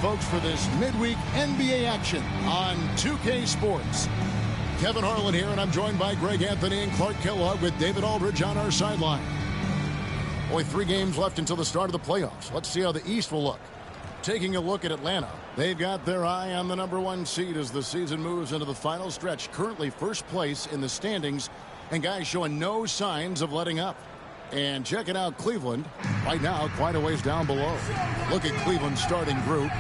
folks, for this midweek NBA action on 2K Sports. Kevin Harlan here, and I'm joined by Greg Anthony and Clark Kellogg with David Aldridge on our sideline. Only 3 games left until the start of the playoffs. Let's see how the East will look. Taking a look at Atlanta, they've got their eye on the #1 seed as the season moves into the final stretch. Currently first place in the standings, and guys showing no signs of letting up. And checking out Cleveland, right now quite a ways down below. Look at Cleveland's starting group.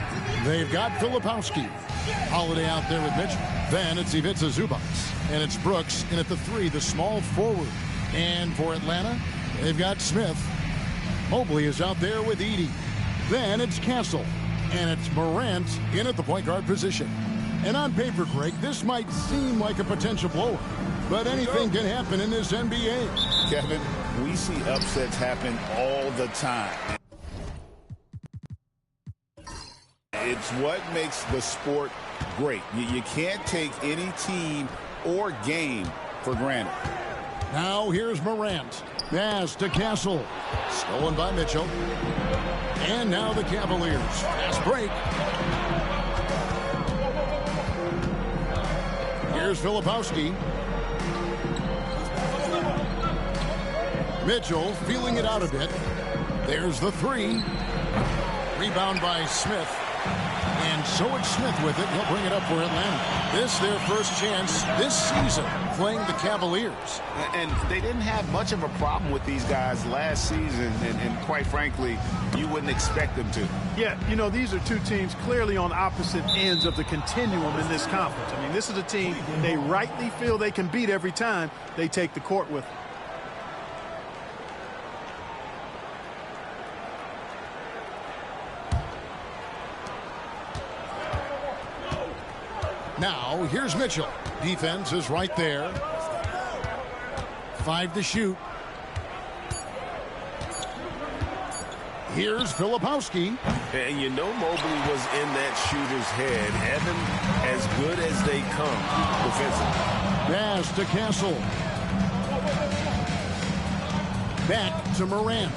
They've got Filipowski, Holiday out there with Mitchell. Then it's Ivica Zubac, and it's Brooks in at the 3, the small forward. And for Atlanta, they've got Smith. Mobley is out there with Edey. Then it's Castle, and it's Morant in at the point guard position. And on paper, Greg, this might seem like a potential blowout, but anything can happen in this NBA. Kevin, we see upsets happen all the time. It's what makes the sport great. You can't take any team or game for granted. Now here's Morant. Pass to Castle. Stolen by Mitchell. And now the Cavaliers. Fast break. Here's Filipowski. Mitchell feeling it out a bit. There's the 3. Rebound by Smith. And so it's Smith with it. He'll bring it up for Atlanta. This their first chance this season playing the Cavaliers. And they didn't have much of a problem with these guys last season. And quite frankly, you wouldn't expect them to. Yeah, you know, these are 2 teams clearly on opposite ends of the continuum in this conference. I mean, this is a team they rightly feel they can beat every time they take the court with them. Now, here's Mitchell. Defense is right there. 5 to shoot. Here's Filipowski. And you know Mobley was in that shooter's head. Evan, as good as they come defensively. Pass to Castle. Back to Morant.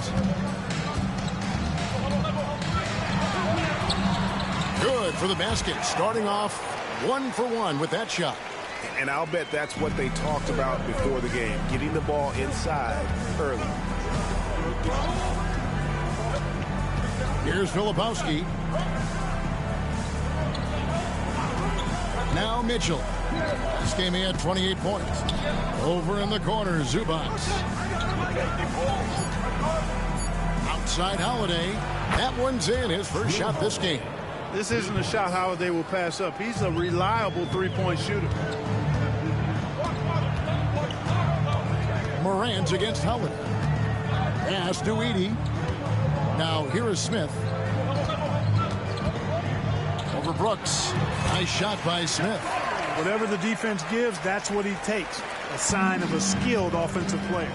Good for the basket. Starting off 1 for 1 with that shot. And I'll bet that's what they talked about before the game, getting the ball inside early. Here's Filipowski. Now Mitchell. This game he had 28 points. Over in the corner, Zubac. Outside Holiday. That one's in, his first shot this game. This isn't a shot Holiday will pass up. He's a reliable 3-point shooter. Morant against Holiday. Pass to Edey. Now here is Smith. Over Brooks. Nice shot by Smith. Whatever the defense gives, that's what he takes. A sign of a skilled offensive player.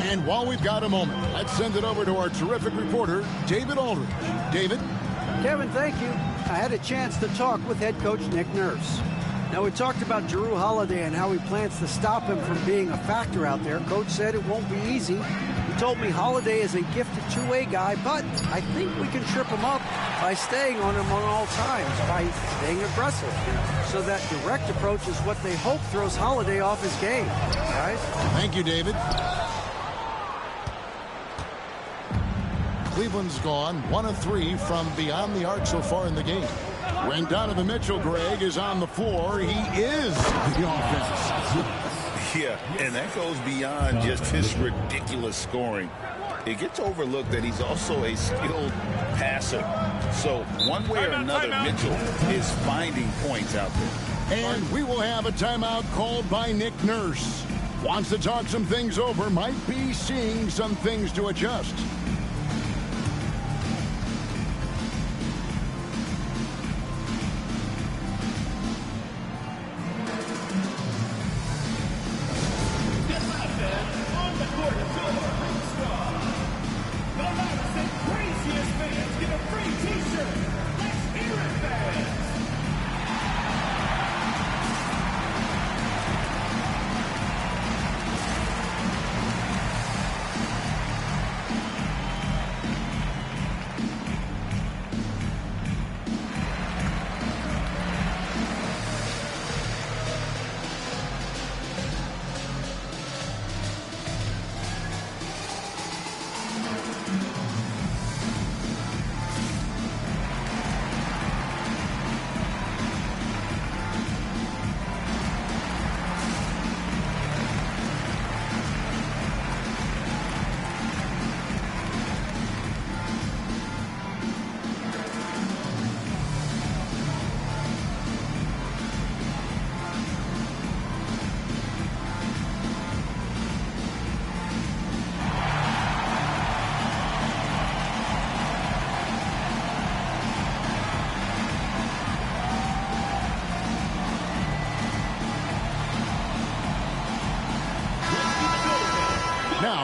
And while we've got a moment, let's send it over to our terrific reporter, David Aldridge. David? Kevin, thank you. I had a chance to talk with head coach Nick Nurse. Now, we talked about Jrue Holiday and how he plans to stop him from being a factor out there. Coach said it won't be easy. He told me Holiday is a gifted two-way guy, but I think we can trip him up by staying on him on all times, by staying aggressive. So that direct approach is what they hope throws Holiday off his game. Guys? Thank you, David. Cleveland's gone 1 of 3 from beyond the arc so far in the game. When Donovan Mitchell, Greg, is on the floor, he is the offense. Yeah, and that goes beyond just his ridiculous scoring. It gets overlooked that he's also a skilled passer. So one way or another, Mitchell is finding points out there. And we will have a timeout called by Nick Nurse. Wants to talk some things over, might be seeing some things to adjust.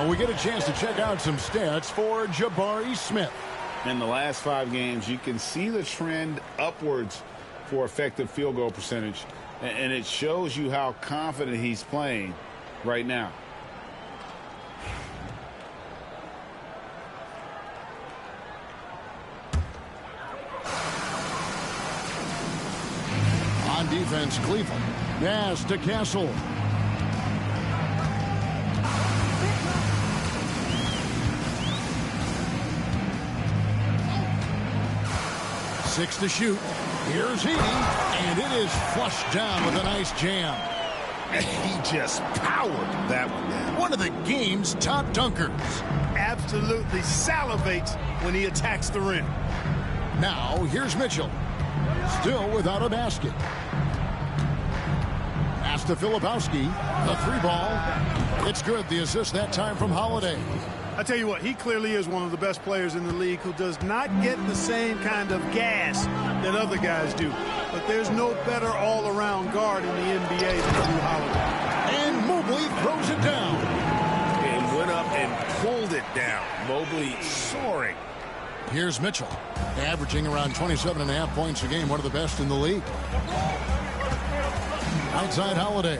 Now we get a chance to check out some stats for Jabari Smith. In the last 5 games, you can see the trend upwards for effective field goal percentage. And it shows you how confident he's playing right now. On defense, Cleveland. Pass to Castle. Six to shoot. Here's Heaney, and it is flushed down with a nice jam. He just powered that one down. One of the game's top dunkers. Absolutely salivates when he attacks the rim. Now, here's Mitchell. Still without a basket. Pass to Filipowski. The 3-ball. It's good. The assist that time from Holiday. I tell you what, he clearly is one of the best players in the league who does not get the same kind of gas that other guys do. But there's no better all-around guard in the NBA than Jrue Holiday. And Mobley throws it down. And went up and pulled it down. Mobley soaring. Here's Mitchell, averaging around 27.5 points a game, one of the best in the league. Outside Holiday.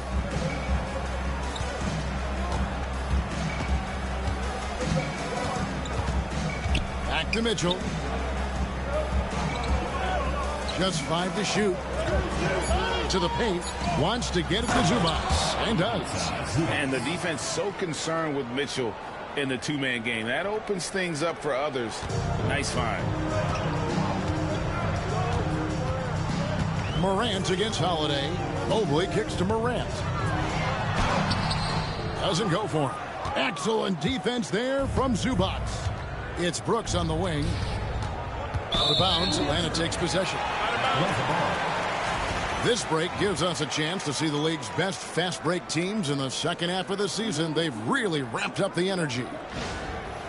Back to Mitchell. Just 5 to shoot. To the paint. Wants to get it to Zubac. And does. And the defense so concerned with Mitchell in the 2-man game. That opens things up for others. Nice find. Morant against Holiday. Mobley kicks to Morant. Doesn't go for him. Excellent defense there from Zubac. It's Brooks on the wing. Out of bounds, Atlanta takes possession. This break gives us a chance to see the league's best fast break teams in the second half of the season. They've really ramped up the energy.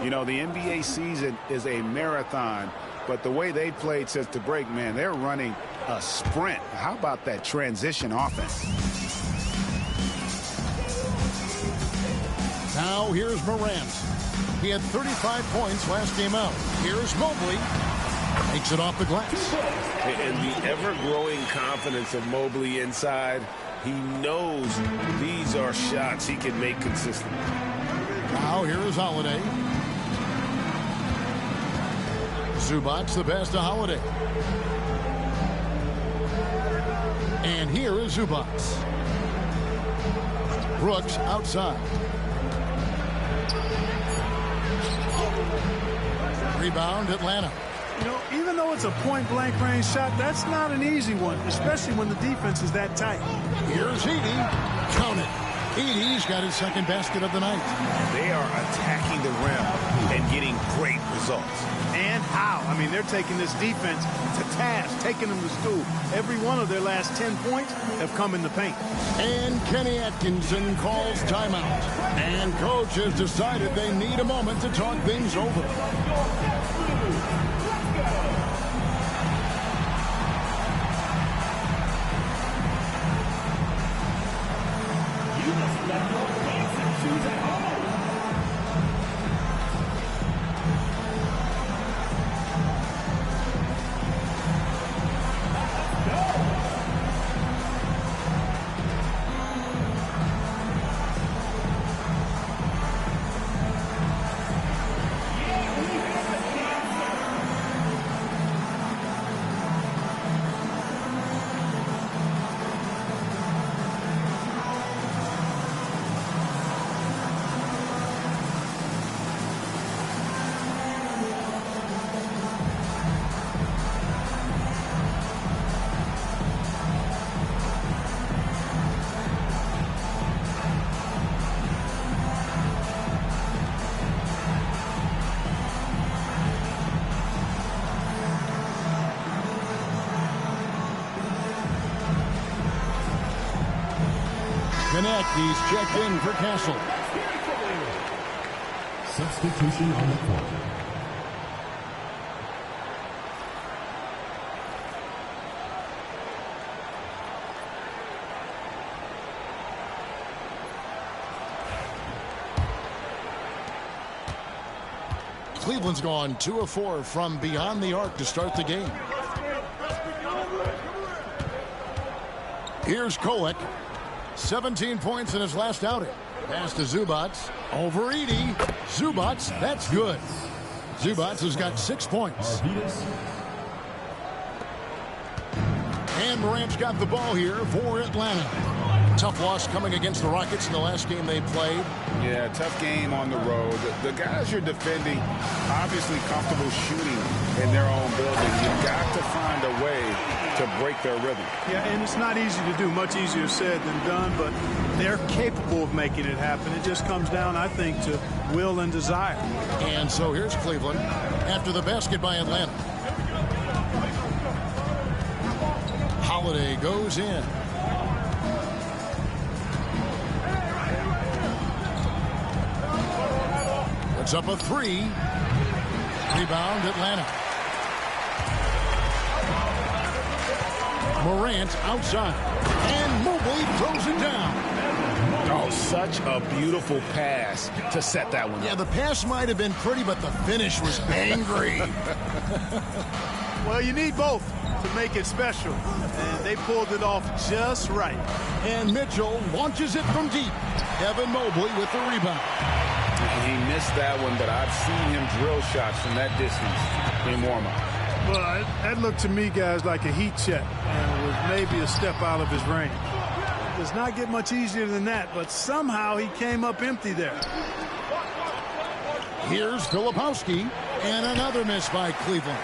You know, the NBA season is a marathon, but the way they played since the break, man, they're running a sprint. How about that transition offense? Now here's Morant. He had 35 points last game out. Here's Mobley. Takes it off the glass. And the ever-growing confidence of Mobley inside. He knows these are shots he can make consistently. Now here is Holiday. Zubac the pass to Holiday. And here is Zubac. Brooks outside. Rebound Atlanta. You know, even though it's a point-blank range shot, that's not an easy one, especially when the defense is that tight. Here's Heaney. Count it. Heaney's got his second basket of the night. They are attacking the rim and getting great results. And how? I mean, they're taking this defense to task, taking them to school. Every one of their last 10 points have come in the paint. And Kenny Atkinson calls timeout. And coach has decided they need a moment to talk things over. He's checked in for Castle. Substitution on the court. Cleveland's gone 2 of 4 from beyond the arc to start the game. Here's Kolek. 17 points in his last outing. Pass to Zubac. Over Edey. Zubac, that's good. Zubac has got 6 points. And Morant's got the ball here for Atlanta. Tough loss coming against the Rockets in the last game they played. Yeah, tough game on the road. The guys you're defending, obviously comfortable shooting in their own building. You've got to find a way to break their rhythm. Yeah, and it's not easy to do. Much easier said than done, but they're capable of making it happen. It just comes down, I think, to will and desire. And so here's Cleveland after the basket by Atlanta. Holiday goes in. Puts up a 3. Rebound Atlanta. Morant outside. And Mobley throws it down. Oh, such a beautiful pass to set that one. Yeah, the pass might have been pretty, but the finish was angry. Well, you need both to make it special. And they pulled it off just right. And Mitchell launches it from deep. Evan Mobley with the rebound. He missed that one, but I've seen him drill shots from that distance in warm-up. Well, that looked to me, guys, like a heat check. And it was maybe a step out of his range. It does not get much easier than that, but somehow he came up empty there. Here's Filipowski, and another miss by Cleveland.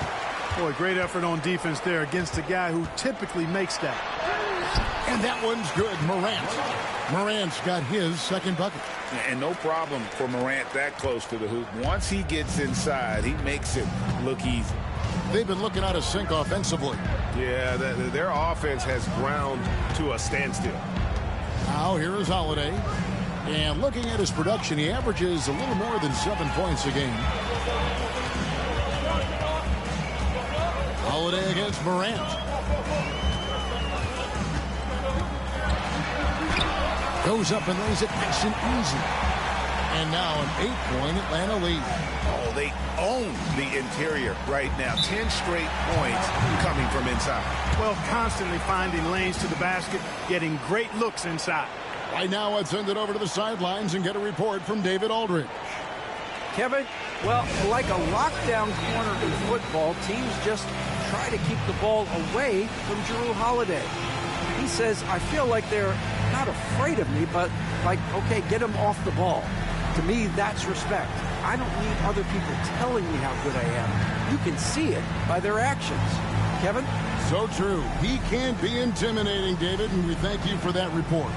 Boy, great effort on defense there against a guy who typically makes that. And that one's good. Morant's got his second bucket. And no problem for Morant that close to the hoop. Once he gets inside, he makes it look easy. They've been looking out of sync offensively. Yeah, their offense has ground to a standstill. Now here is Holiday. And looking at his production, he averages a little more than 7 points a game. Holiday against Morant. Goes up and lays it nice and easy. And now an 8-point Atlanta lead. Oh, they own the interior right now. 10 straight points coming from inside. Well, constantly finding lanes to the basket, getting great looks inside. Right now, let's send it over to the sidelines and get a report from David Aldridge. Kevin, well, like a lockdown corner in football, teams just try to keep the ball away from Jrue Holiday. He says, I feel like they're not afraid of me, but like, okay, get him off the ball. To me, that's respect. I don't need other people telling me how good I am. You can see it by their actions. Kevin? So true. He can be intimidating, David, and we thank you for that report.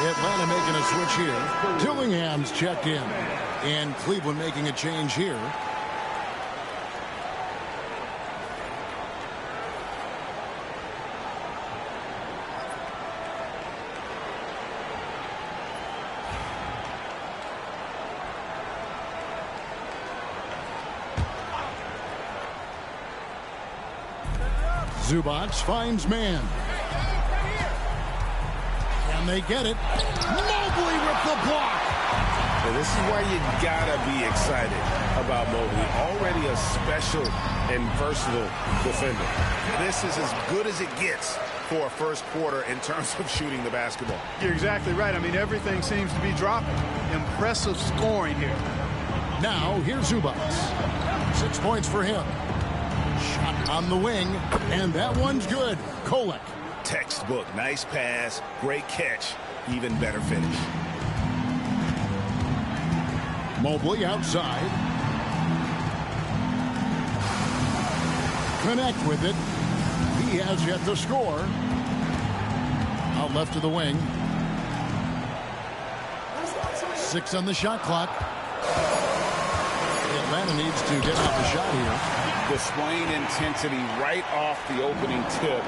Atlanta making a switch here. Dillingham's checked in. And Cleveland making a change here. Zubac finds man. And they get it. Mobley with the block. And this is why you gotta be excited about Mobley. Already a special and versatile defender. This is as good as it gets for a first quarter in terms of shooting the basketball. You're exactly right. I mean, everything seems to be dropping. Impressive scoring here. Now, here's Zubac. 6 points for him. Shot on the wing, and that one's good. Kolek. Textbook. Nice pass, great catch, even better finish. Mobley outside. Connect with it. He has yet to score. Out left of the wing. 6 on the shot clock. Atlanta needs to get out the shot here. Displaying intensity right off the opening tip,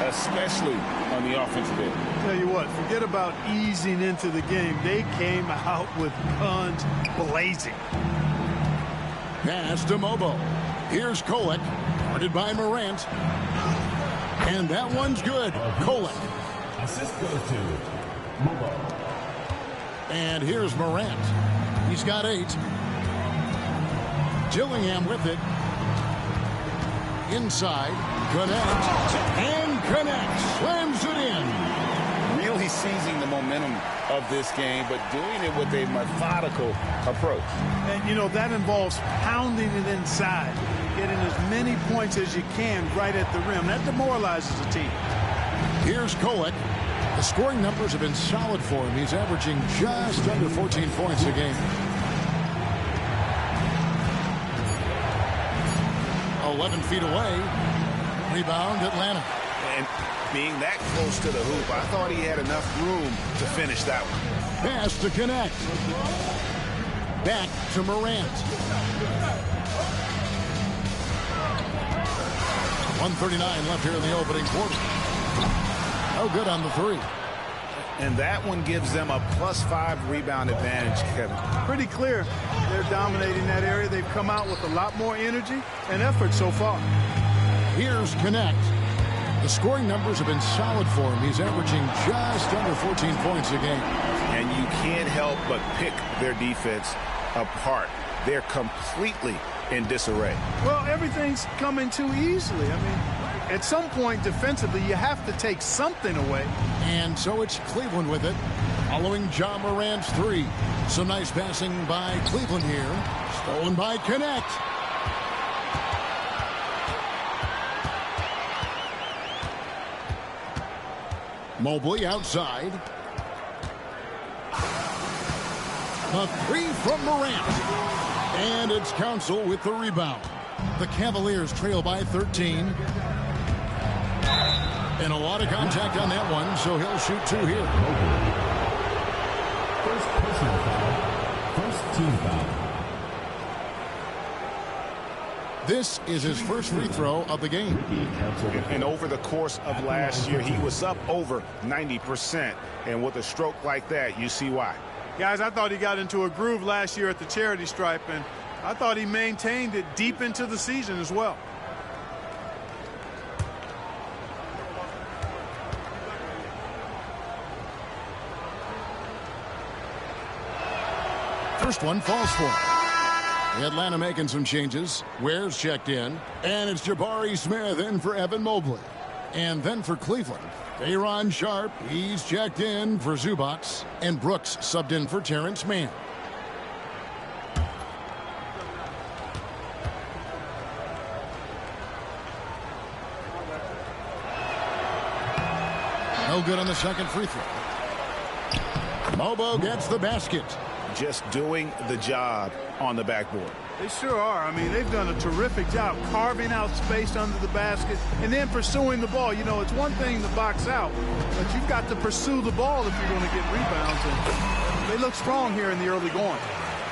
especially on the offensive end. Tell you what, forget about easing into the game. They came out with guns blazing. Pass to Mobo. Here's Kolek, guarded by Morant. And that one's good. Kolek. Assist goes to Mobo. And here's Morant. He's got 8. Dillingham with it. Inside. Connect. And connect. Slams it in. Really seizing the momentum of this game, but doing it with a methodical approach. And, you know, that involves pounding it inside, getting as many points as you can right at the rim. That demoralizes a team. Here's Kolek. The scoring numbers have been solid for him. He's averaging just under 14 points a game. 11 feet away. Rebound, Atlanta. And being that close to the hoop, I thought he had enough room to finish that one. Pass to connect. Back to Morant. 1:39 left here in the opening quarter. No good on the 3. And that one gives them a +5 rebound advantage, Kevin. Pretty clear. They're dominating that area. They've come out with a lot more energy and effort so far. Here's Connect. The scoring numbers have been solid for him. He's averaging just under 14 points a game. And you can't help but pick their defense apart. They're completely in disarray. Well, everything's coming too easily. I mean, at some point defensively, you have to take something away. And so it's Cleveland with it, following John Morant's 3. Some nice passing by Cleveland here. Stolen by Connect. Mobley outside. A 3 from Morant. And it's Council with the rebound. The Cavaliers trail by 13. And a lot of contact on that one, so he'll shoot 2 here. First personal foul. First team foul. This is his first free throw of the game. And over the course of last year, he was up over 90%. And with a stroke like that, you see why. Guys, I thought he got into a groove last year at the charity stripe, and I thought he maintained it deep into the season as well. First one falls for him. Atlanta making some changes. Ware's checked in. And it's Jabari Smith in for Evan Mobley. And then for Cleveland, Aaron Sharp, he's checked in for Zubac. And Brooks subbed in for Terrence Mann. No good on the second free throw. Mobo gets the basket. Just doing the job on the backboard. They sure are. I mean, they've done a terrific job carving out space under the basket and then pursuing the ball. You know, it's one thing to box out, but you've got to pursue the ball if you're going to get rebounds. And they look strong here in the early going.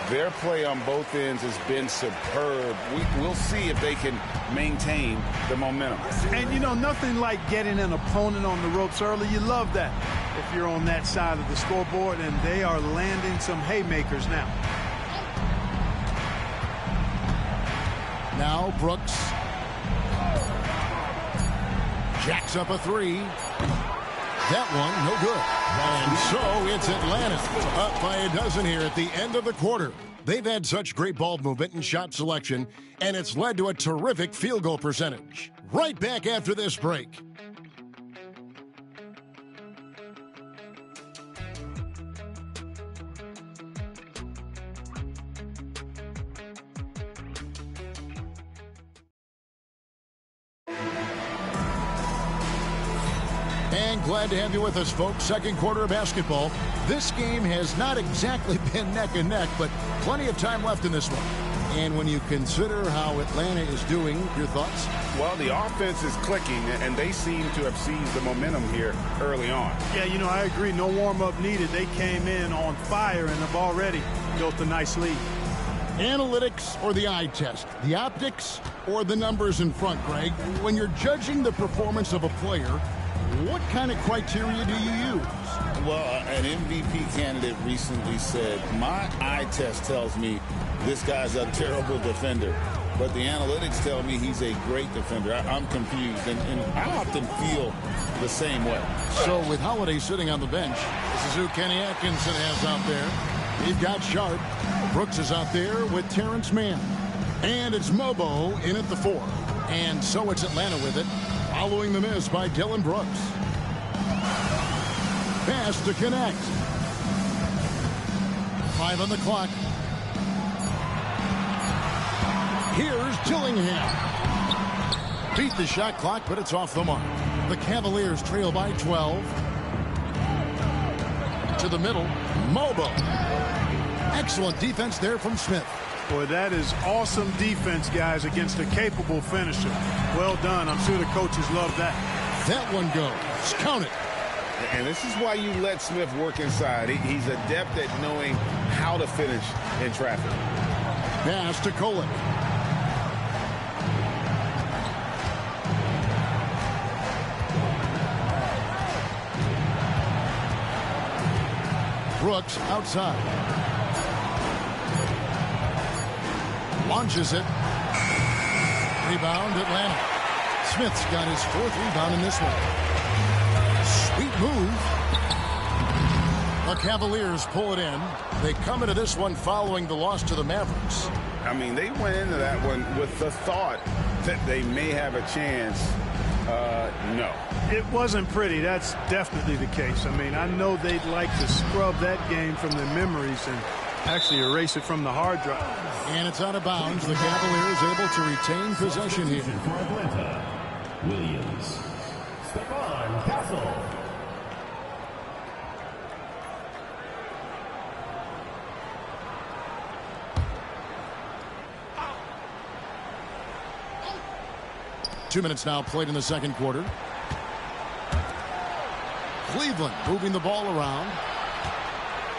Their play on both ends has been superb. We'll see if they can maintain the momentum. And, you know, nothing like getting an opponent on the ropes early. You love that if you're on that side of the scoreboard, and they are landing some haymakers now. Now Brooks jacks up a 3. That one, no good. And so it's Atlanta up by a dozen here at the end of the quarter. They've had such great ball movement and shot selection, and it's led to a terrific field goal percentage. Right back after this break. And glad to have you with us, folks. Second quarter of basketball. This game has not exactly been neck and neck, but plenty of time left in this one. And when you consider how Atlanta is doing, your thoughts? Well, the offense is clicking, and they seem to have seized the momentum here early on. Yeah, you know, I agree. No warm-up needed. They came in on fire and have already built a nice lead. Analytics or the eye test? The optics or the numbers in front, Greg? When you're judging the performance of a player, what kind of criteria do you use? Well, an MVP candidate recently said, my eye test tells me this guy's a terrible defender, but the analytics tell me he's a great defender. I'm confused, and I often feel the same way. So with Holiday sitting on the bench, this is who Kenny Atkinson has out there. He's got Sharp. Brooks is out there with Terrence Mann. And it's Mobo in at the 4. And so it's Atlanta with it, following the miss by Dillon Brooks. Pass to connect. 5 on the clock. Here's Dillingham. Beat the shot clock, but it's off the mark. The Cavaliers trail by 12. To the middle, Mobo. Excellent defense there from Smith. Boy, that is awesome defense, guys, against a capable finisher. Well done. I'm sure the coaches love that. That one goes. Count it. And this is why you let Smith work inside. He's adept at knowing how to finish in traffic. Pass to Kolek. Brooks outside. Launches it. Rebound, Atlanta. Smith's got his 4th rebound in this one. Sweet move. The Cavaliers pull it in. They come into this one following the loss to the Mavericks. I mean, they went into that one with the thought that they may have a chance. No. It wasn't pretty. That's definitely the case. I mean, I know they'd like to scrub that game from their memories and actually erase it from the hard drive. And it's out of bounds. The Cavaliers able to retain possession here. For Atlanta, Williams. Stephon Castle. Two minutes now played in the second quarter. Cleveland moving the ball around.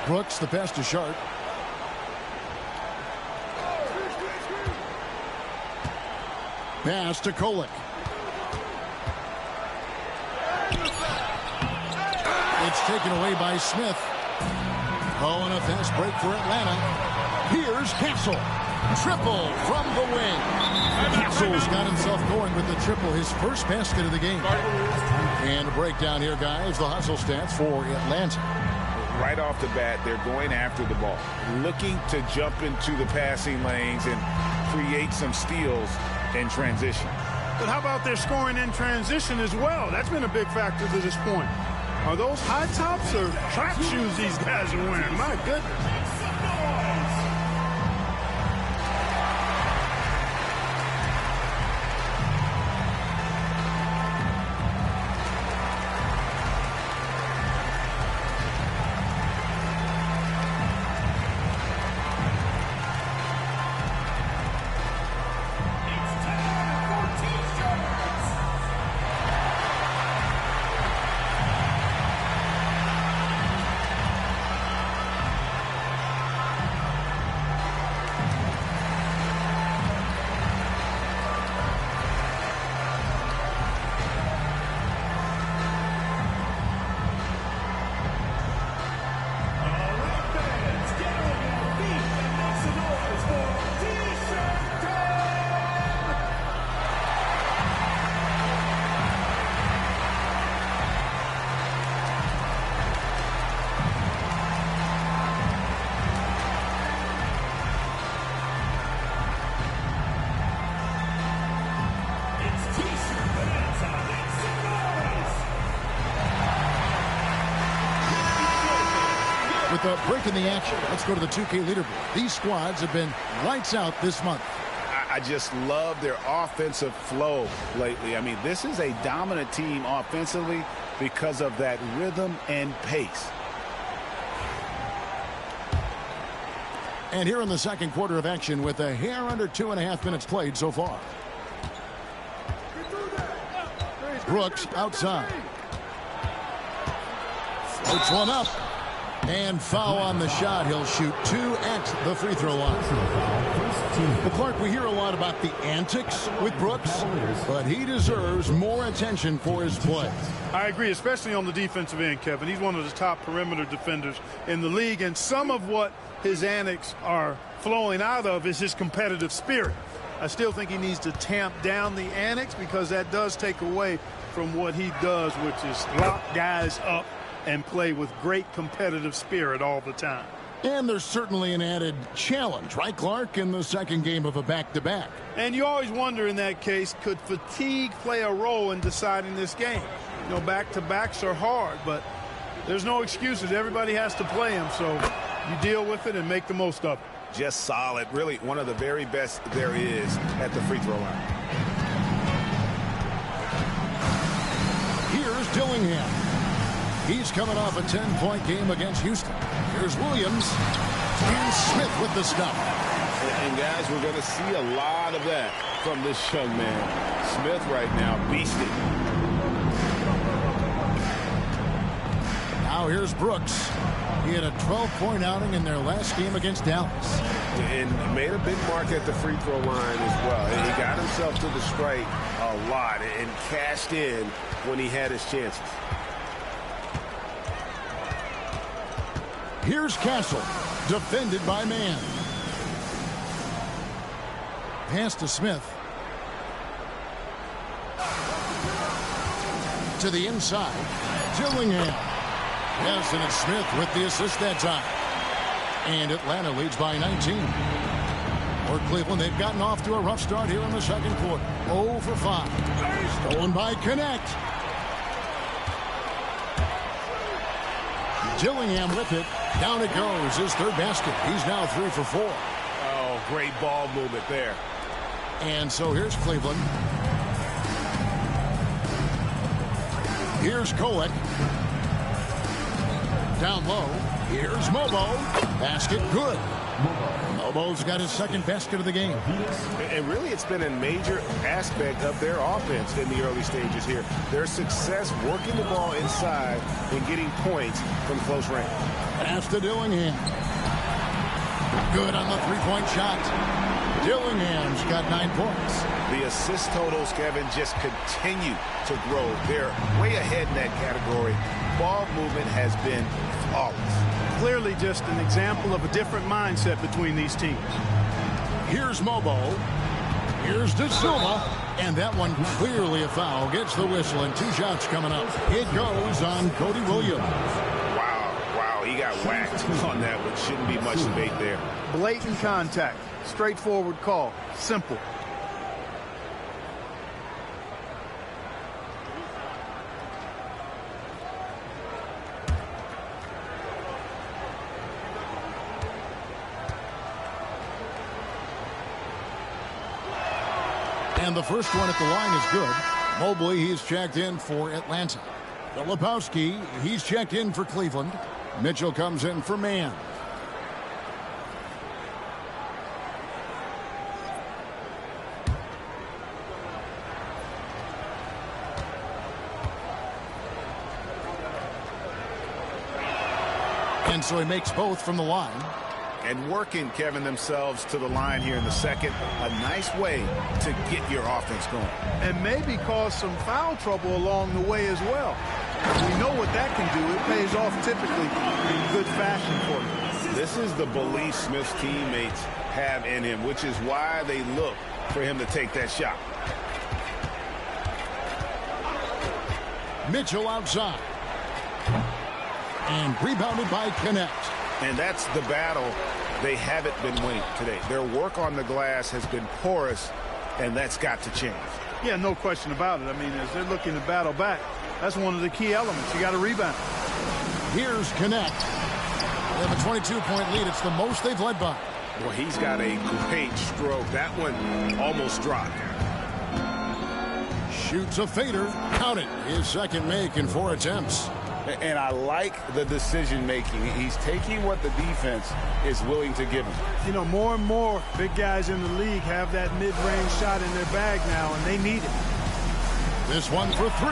Brooks, the pass to Sharp. Pass to Kolek. It's taken away by Smith. Oh, and a fast break for Atlanta. Here's Castle. Triple from the wing. Castle's got himself going with the triple, his first basket of the game. And a breakdown here, guys. The hustle stats for Atlanta. Right off the bat, they're going after the ball, looking to jump into the passing lanes and create some steals in transition. But how about their scoring in transition as well? That's been a big factor to this point. Are those high tops or track shoes these guys are wearing? My goodness. With a break in the action, let's go to the 2K leaderboard. These squads have been lights out this month. I just love their offensive flow lately. I mean, this is a dominant team offensively, because of that rhythm and pace. And here in the second quarter of action with a hair under 2.5 minutes played so far. Brooks outside. Floats one up. And foul on the shot. He'll shoot 2 at the free throw line. Well, Clark, we hear a lot about the antics with Brooks, but he deserves more attention for his play. I agree, especially on the defensive end, Kevin. He's one of the top perimeter defenders in the league, and some of what his antics are flowing out of is his competitive spirit. I still think he needs to tamp down the antics because that does take away from what he does, which is lock guys up and play with great competitive spirit all the time. And there's certainly an added challenge, right, Clark, in the second game of a back-to-back. And you always wonder in that case, could fatigue play a role in deciding this game? You know, back-to-backs are hard, but there's no excuses. Everybody has to play them, so you deal with it and make the most of it. Just solid. Really one of the very best there is at the free throw line. Here's Dillingham. He's coming off a 10-point game against Houston. Here's Williams. And Smith with the stop. And guys, we're going to see a lot of that from this young man. Smith right now, beasting. Now here's Brooks. He had a 12-point outing in their last game against Dallas. And made a big mark at the free throw line as well. And he got himself to the strike a lot and cashed in when he had his chances. Here's Castle, defended by Man. Pass to Smith. To the inside. Dillingham. Yes, and it's Smith with the assist that time. And Atlanta leads by 19. For Cleveland, they've gotten off to a rough start here in the second quarter. 0 for 5. Stolen by Connect. Dillingham with it. Down it goes. His third basket. He's now 3 for 4. Oh, great ball movement there. And so here's Cleveland. Here's Kolek. Down low. Here's Mobo. Basket good. Mobo's got his second basket of the game. And really, it's been a major aspect of their offense in the early stages here. Their success working the ball inside and getting points from close range. Pass to Dillingham. Good on the three-point shot. Dillingham's got 9 points. The assist totals, Kevin, just continue to grow. They're way ahead in that category. Ball movement has been flawless. Clearly just an example of a different mindset between these teams. Here's Mobo. Here's De Silva. And that one clearly a foul. Gets the whistle and 2 shots coming up. It goes on Cody Williams. Wow, he got whacked on that one. Shouldn't be much debate there. Blatant contact. Straightforward call. Simple. And the first one at the line is good. Mobley, he's checked in for Atlanta. Filipowski, he's checked in for Cleveland. Mitchell comes in for Man. And so he makes both from the line. And working, Kevin, themselves to the line here in the second. A nice way to get your offense going. And maybe cause some foul trouble along the way as well. We know what that can do. It pays off typically in good fashion for them. This is the belief Smith's teammates have in him, which is why they look for him to take that shot. Mitchell outside. And rebounded by Connect. And that's the battle they haven't been winning today. Their work on the glass has been porous, and that's got to change. Yeah, no question about it. I mean, as they're looking to battle back, that's one of the key elements. You got to rebound. Here's Connect. They have a 22-point lead. It's the most they've led by. Well, he's got a great stroke. That one almost dropped. Shoots a fader. Count it. His second make in 4 attempts. And I like the decision making. He's taking what the defense is willing to give him. You know, more and more big guys in the league have that mid-range shot in their bag now, and they need it. This one for 3.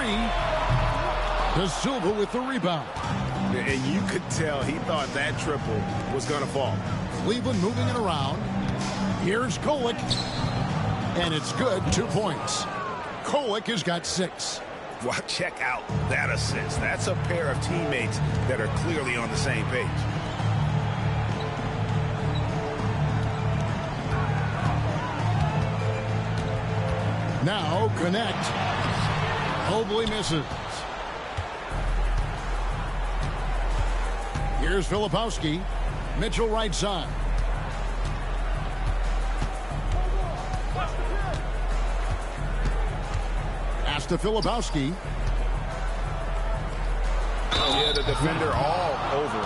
De Silva with the rebound. And you could tell he thought that triple was going to fall. Cleveland moving it around. Here's Kolek. And it's good. 2 points. Kolek has got 6. Well, check out that assist. That's a pair of teammates that are clearly on the same page. Now connect. Mobley misses. Here's Filipowski. Mitchell right side. Pass to Filipowski. Yeah, the defender all over.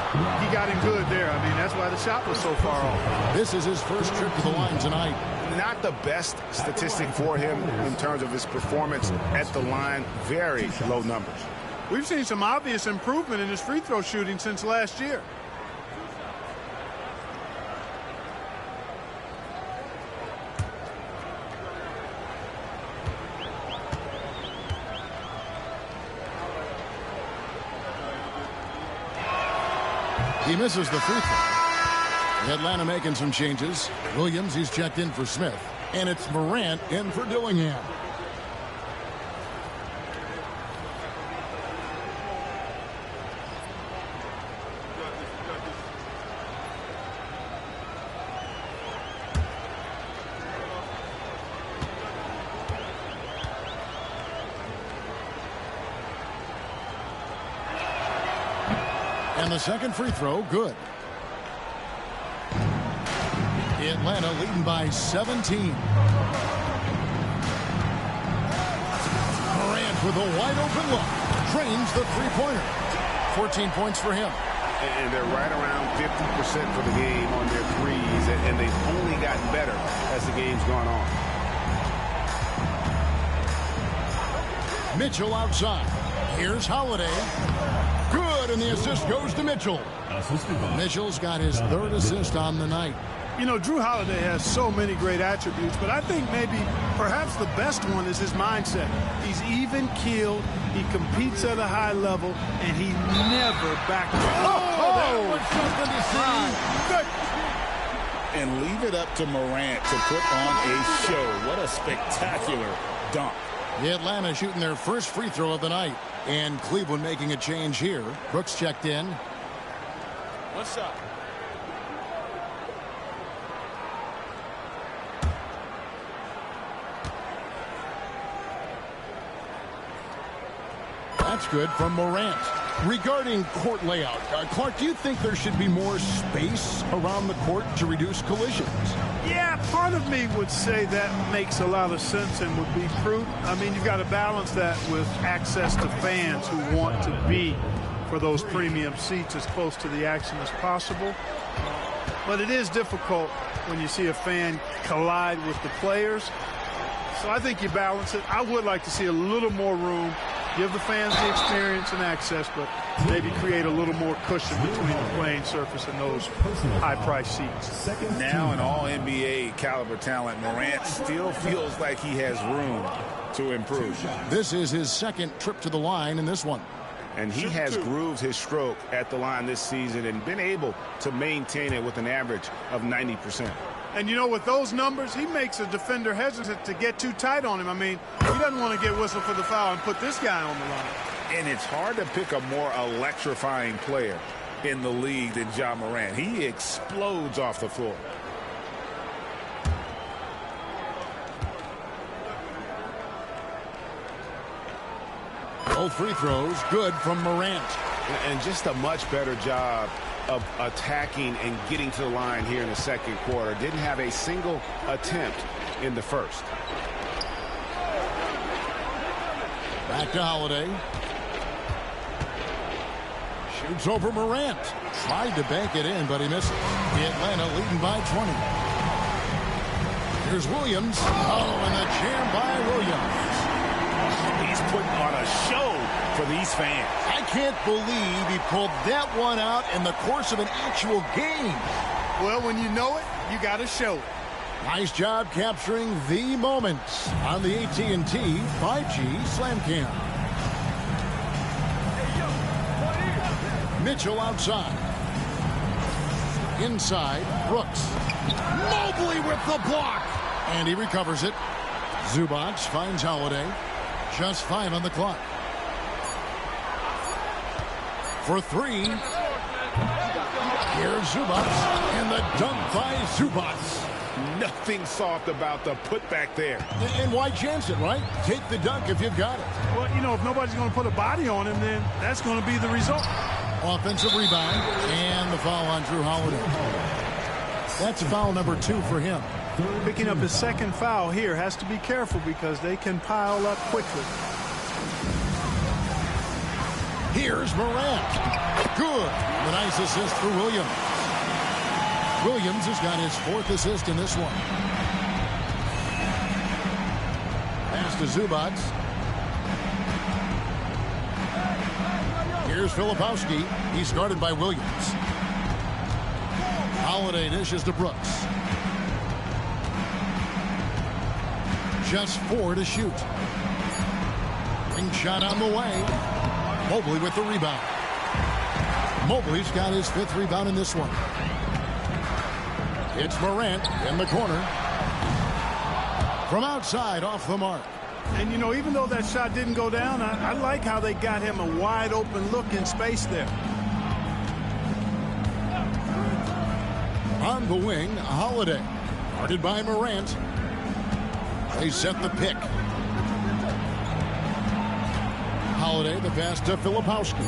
He got him good there. I mean, that's why the shot was so far off. This is his first trip to the line tonight. Not the best statistic for him in terms of his performance at the line. Very low numbers. We've seen some obvious improvement in his free throw shooting since last year. He misses the free throw. Atlanta making some changes. Williams, he's checked in for Smith. And it's Morant in for Dillingham. And the second free throw, good. Atlanta leading by 17. Morant with a wide open look. Drains the three-pointer. 14 points for him. And they're right around 50% for the game on their threes. And they've only gotten better as the game's gone on. Mitchell outside. Here's Holiday. Good, and the assist goes to Mitchell. Mitchell's got his third assist on the night. You know, Drew Holiday has so many great attributes, but I think maybe perhaps the best one is his mindset. He's even-keeled, he competes at a high level, and he never backs down. That was something to see. And leave it up to Morant to put on a show. What a spectacular dunk. The Atlanta shooting their first free throw of the night. And Cleveland making a change here. Brooks checked in. What's up? That's good from Morant. Regarding court layout, Clark, do you think there should be more space around the court to reduce collisions? Yeah, part of me would say that makes a lot of sense and would be prudent. I mean, you've got to balance that with access to fans who want to be for those premium seats as close to the action as possible. But it is difficult when you see a fan collide with the players. So I think you balance it. I would like to see a little more room. Give the fans the experience and access, but maybe create a little more cushion between the playing surface and those high-priced seats. Now an all-NBA caliber talent, Morant still feels like he has room to improve. This is his second trip to the line in this one. And he has grooved his stroke at the line this season and been able to maintain it with an average of 90%. And, you know, with those numbers, he makes a defender hesitant to get too tight on him. I mean, he doesn't want to get whistled for the foul and put this guy on the line. And it's hard to pick a more electrifying player in the league than Ja Morant. He explodes off the floor. Both free throws good from Morant. And just a much better job of attacking and getting to the line here in the second quarter. Didn't have a single attempt in the first. Back to Holiday. Shoots over Morant. Tried to bank it in, but he misses. The Atlanta leading by 20. Here's Williams. Oh, and the jam by Williams. He's putting on a show for these fans. I can't believe he pulled that one out in the course of an actual game. Well, when you know it, you got to show it. Nice job capturing the moments on the AT&T 5G Slam Cam. Mitchell outside. Inside, Brooks. Mobley with the block. And he recovers it. Zubac finds Holiday. Just 5 on the clock. For 3. Here's Zubac. And the dunk by Zubac. Nothing soft about the putback there. And why chance it, right? Take the dunk if you've got it. Well, you know, if nobody's going to put a body on him, then that's going to be the result. Offensive rebound, and the foul on Jrue Holiday. That's foul number 2 for him. Picking up his second foul here, has to be careful because they can pile up quickly. Here's Morant. Good. The nice assist for Williams. Williams has got his 4th assist in this one. Pass to Zubac. Here's Filipowski. He's guarded by Williams. Holiday dishes to Brooks. Just 4 to shoot. Ring shot on the way. Mobley with the rebound. Mobley's got his 5th rebound in this one. It's Morant in the corner. From outside, off the mark. And, you know, even though that shot didn't go down, I like how they got him a wide open look in space there. On the wing, Holiday. Guarded by Morant. They set the pick. Holiday, the pass to Filipowski.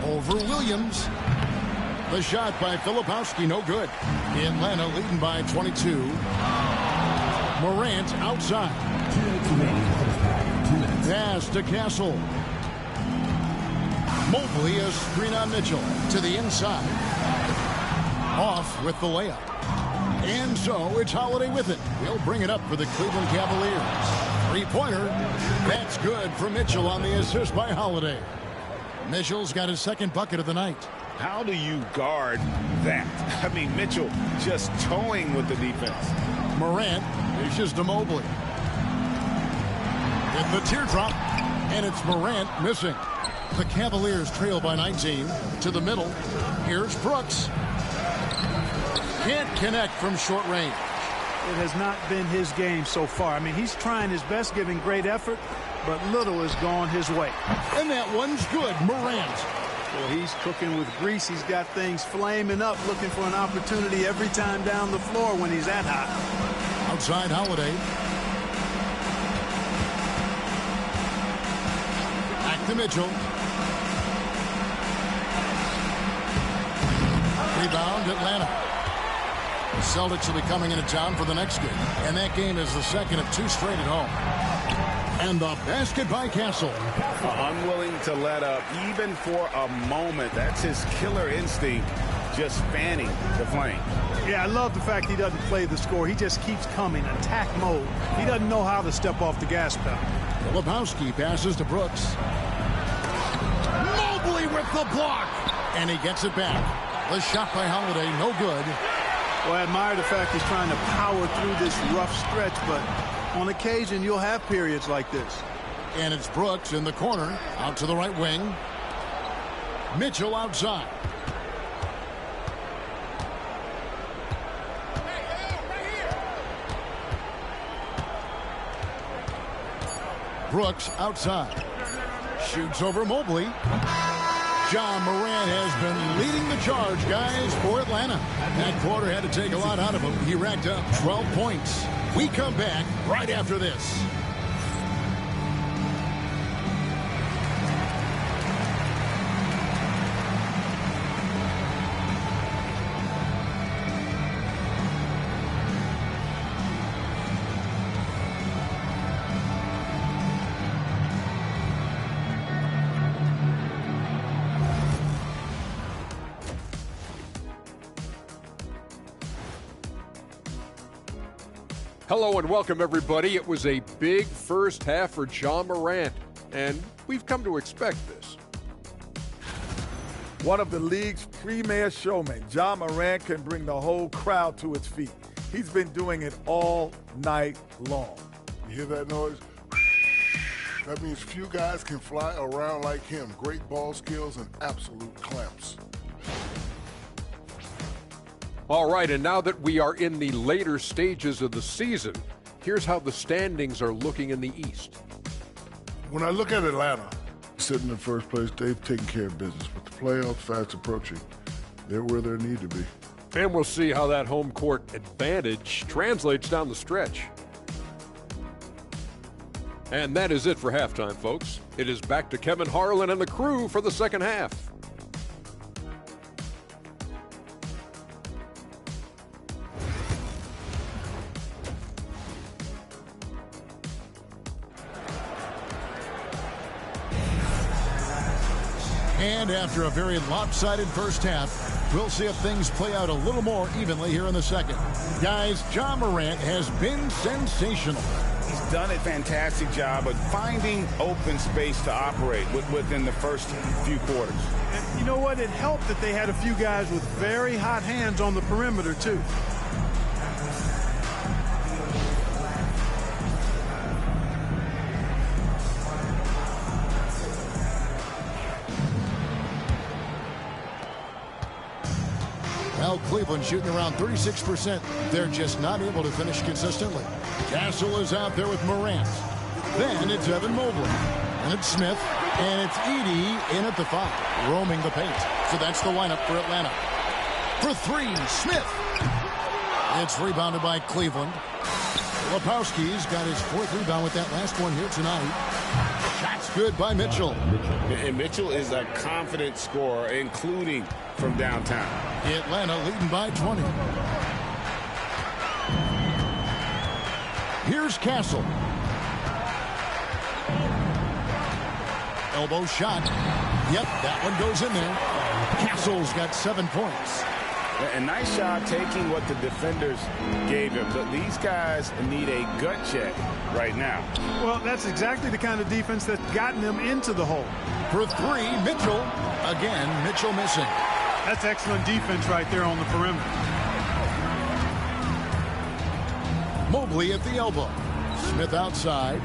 Over Williams. The shot by Filipowski, no good. Atlanta leading by 22. Morant outside. Pass to Castle. Mobley, a screen on Mitchell. To the inside. Off with the layup. And so it's Holiday with it. He'll bring it up for the Cleveland Cavaliers. Three-pointer. That's good for Mitchell on the assist by Holiday. Mitchell's got his 2nd bucket of the night. How do you guard that? I mean, Mitchell just towing with the defense. Morant dishes to Mobley. With the teardrop, and it's Morant missing. The Cavaliers trail by 19. To the middle. Here's Brooks. Can't connect from short range. It has not been his game so far. I mean, he's trying his best, giving great effort, but little has gone his way. And that one's good. Morant. Well, he's cooking with grease. He's got things flaming up, looking for an opportunity every time down the floor when he's that hot. Outside Holiday. Back to Mitchell. Rebound, Atlanta. The Celtics will be coming into town for the next game. And that game is the 2nd of 2 straight at home. And the basket by Castle. Unwilling to let up even for a moment. That's his killer instinct, just fanning the flame. Yeah, I love the fact he doesn't play the score. He just keeps coming, attack mode. He doesn't know how to step off the gas pedal. Filipowski passes to Brooks. Mobley with the block. And he gets it back. The shot by Holiday, no good. Well, I admire the fact he's trying to power through this rough stretch, but on occasion you'll have periods like this. And it's Brooks in the corner, out to the right wing. Mitchell outside. Brooks outside. Shoots over Mobley. John Morant has been leading the charge, guys, for Atlanta. That quarter had to take a lot out of him. He racked up 12 points. We come back right after this. Hello and welcome, everybody. It was a big first half for Ja Morant, and we've come to expect this. One of the league's premier showmen, Ja Morant can bring the whole crowd to its feet. He's been doing it all night long. You hear that noise? That means few guys can fly around like him. Great ball skills and absolute clamps. All right, and now that we are in the later stages of the season, here's how the standings are looking in the East. When I look at Atlanta, sitting in first place, they've taken care of business. With the playoffs fast approaching, they're where they need to be. And we'll see how that home court advantage translates down the stretch. And that is it for halftime, folks. It is back to Kevin Harlan and the crew for the second half. And after a very lopsided first half, we'll see if things play out a little more evenly here in the second. Guys, Ja Morant has been sensational. He's done a fantastic job of finding open space to operate within the first few quarters. And you know what? It helped that they had a few guys with very hot hands on the perimeter, too. Well, Cleveland shooting around 36%. They're just not able to finish consistently. Castle is out there with Morant. Then it's Evan Mobley. And it's Smith. And it's Edey in at the 5, roaming the paint. So that's the lineup for Atlanta. For 3, Smith. It's rebounded by Cleveland. Lepowski's got his 4th rebound with that last one here tonight. Shot's good by Mitchell. And Mitchell is a confident scorer, including from downtown. Atlanta leading by 20. Here's Castle. Elbow shot. Yep, that one goes in there. Castle's got 7 points. A nice job taking what the defenders gave him. These guys need a gut check right now. Well, that's exactly the kind of defense that's gotten them into the hole. For 3, Mitchell. Again, Mitchell missing. That's excellent defense right there on the perimeter. Mobley at the elbow. Smith outside.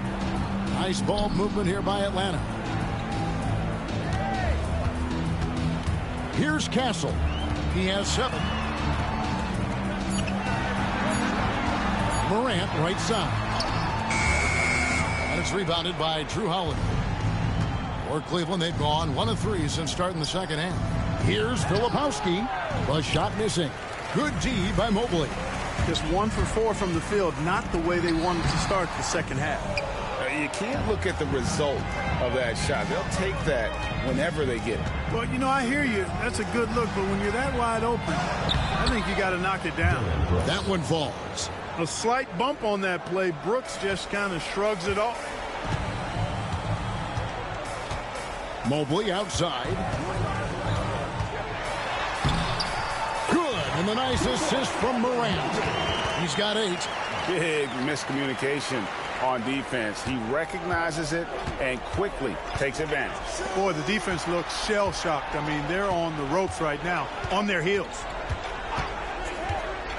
Nice ball movement here by Atlanta. Here's Castle. He has 7. Morant right side. And it's rebounded by Drew Holiday. For Cleveland, they've gone 1 of 3 since starting the second half. Here's Filipowski. The shot missing. Good D by Mobley. Just 1 for 4 from the field. Not the way they wanted to start the second half. You can't look at the result of that shot. They'll take that whenever they get it. Well, you know, I hear you. That's a good look. But when you're that wide open, I think you got to knock it down. That one falls. A slight bump on that play. Brooks just kind of shrugs it off. Mobley outside. Good. And the nice assist from Morant. He's got 8. Big miscommunication on defense. He recognizes it and quickly takes advantage. Boy, the defense looks shell-shocked. I mean, they're on the ropes right now, on their heels.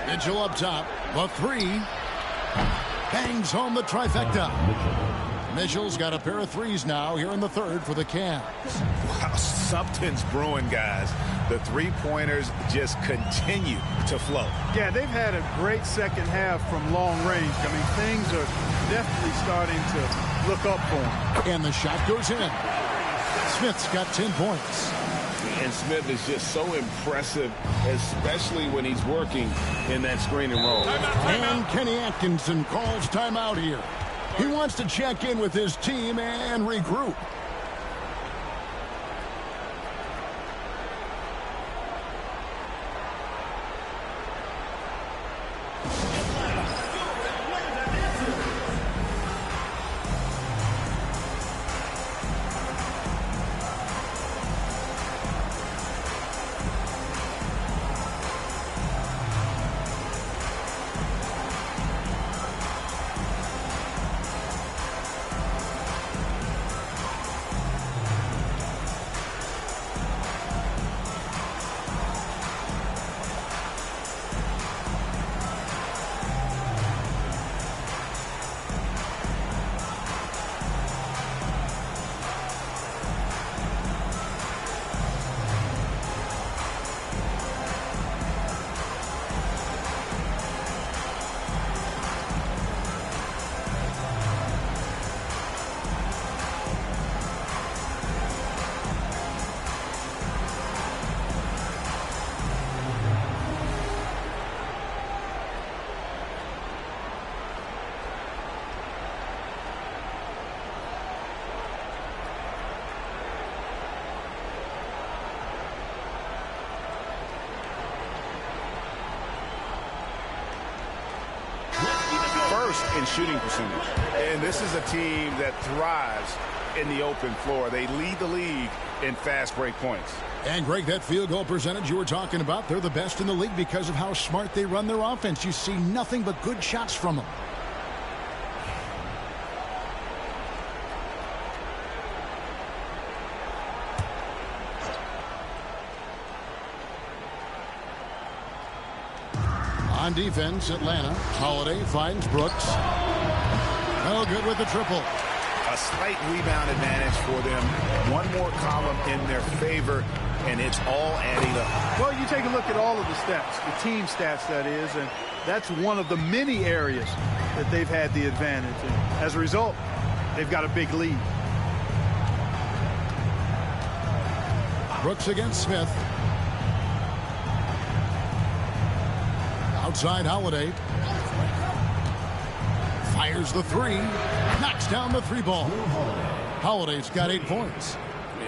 Mitchell up top. The 3. Bangs home the trifecta. Mitchell's got a pair of 3s now here in the 3rd for the Cavs. Wow, something's brewing, guys. The three-pointers just continue to flow. Yeah, they've had a great second half from long range. I mean, things are definitely starting to look up for them. And the shot goes in. Smith's got 10 points. And Smith is just so impressive, especially when he's working in that screen and roll. And Kenny Atkinson calls timeout here. He wants to check in with his team and regroup. in shooting percentage. And this is a team that thrives in the open floor. They lead the league in fast break points. And Greg, that field goal percentage you were talking about, they're the best in the league because of how smart they run their offense. You see nothing but good shots from them. On defense, Atlanta. Holiday finds Brooks. No good with the triple. A slight rebound advantage for them. One more column in their favor, and it's all adding up. Well, you take a look at all of the stats, the team stats, that is, and that's one of the many areas that they've had the advantage. And as a result, they've got a big lead. Brooks against Smith. Outside Holiday. Fires the three. Knocks down the three ball. Holiday's got 8 points.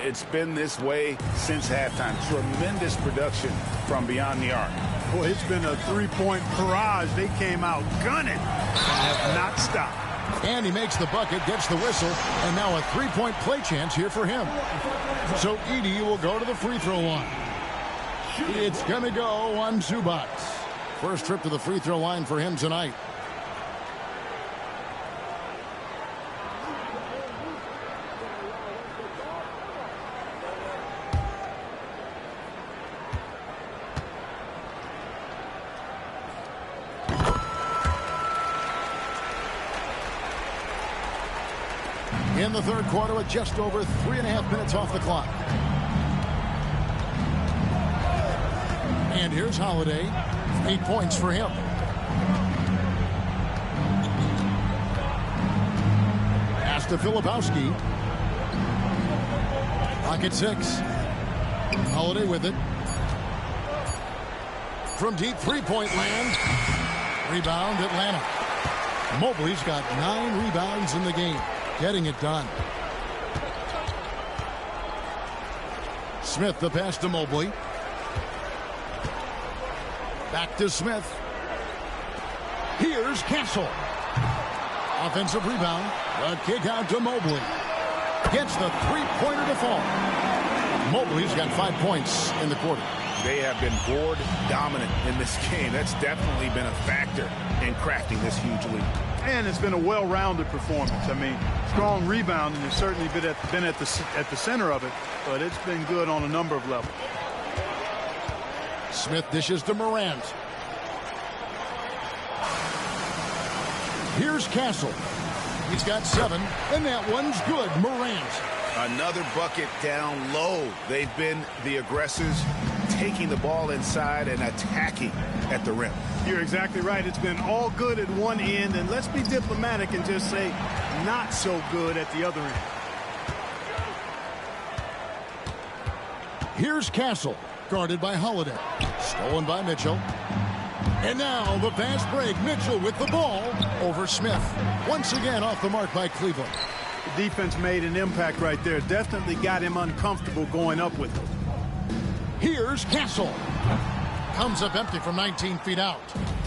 It's been this way since halftime. Tremendous production from beyond the arc. Boy, it's been a three-point barrage. They came out gunning and have not stopped. And he makes the bucket, gets the whistle, and now a three-point play chance here for him. So Edey will go to the free throw line. It's going to go on Zubac. First trip to the free throw line for him tonight. In the third quarter with just over 3.5 minutes off the clock. And here's Holiday. 8 points for him. Pass to Filipowski. Pocket 6. Holiday with it. From deep three-point land. Rebound Atlanta. Mobley's got 9 rebounds in the game. Getting it done. Smith the pass to Mobley. Back to Smith. Here's Castle. Offensive rebound. The kick out to Mobley. Gets the three-pointer to fall. Mobley's got 5 points in the quarter. They have been board dominant in this game. That's definitely been a factor in crafting this huge lead. And it's been a well-rounded performance. I mean, strong rebounding has certainly been at the center of it, but it's been good on a number of levels. Smith dishes to Morant. Here's Castle. He's got 7, and that one's good. Morant. Another bucket down low. They've been the aggressors, taking the ball inside and attacking at the rim. You're exactly right. It's been all good at one end, and let's be diplomatic and just say not so good at the other end. Here's Castle, guarded by Holiday. Stolen by Mitchell. And now the fast break. Mitchell with the ball over Smith. Once again off the mark by Cleveland. The defense made an impact right there. Definitely got him uncomfortable going up with it. Here's Castle. Comes up empty from 19 feet out.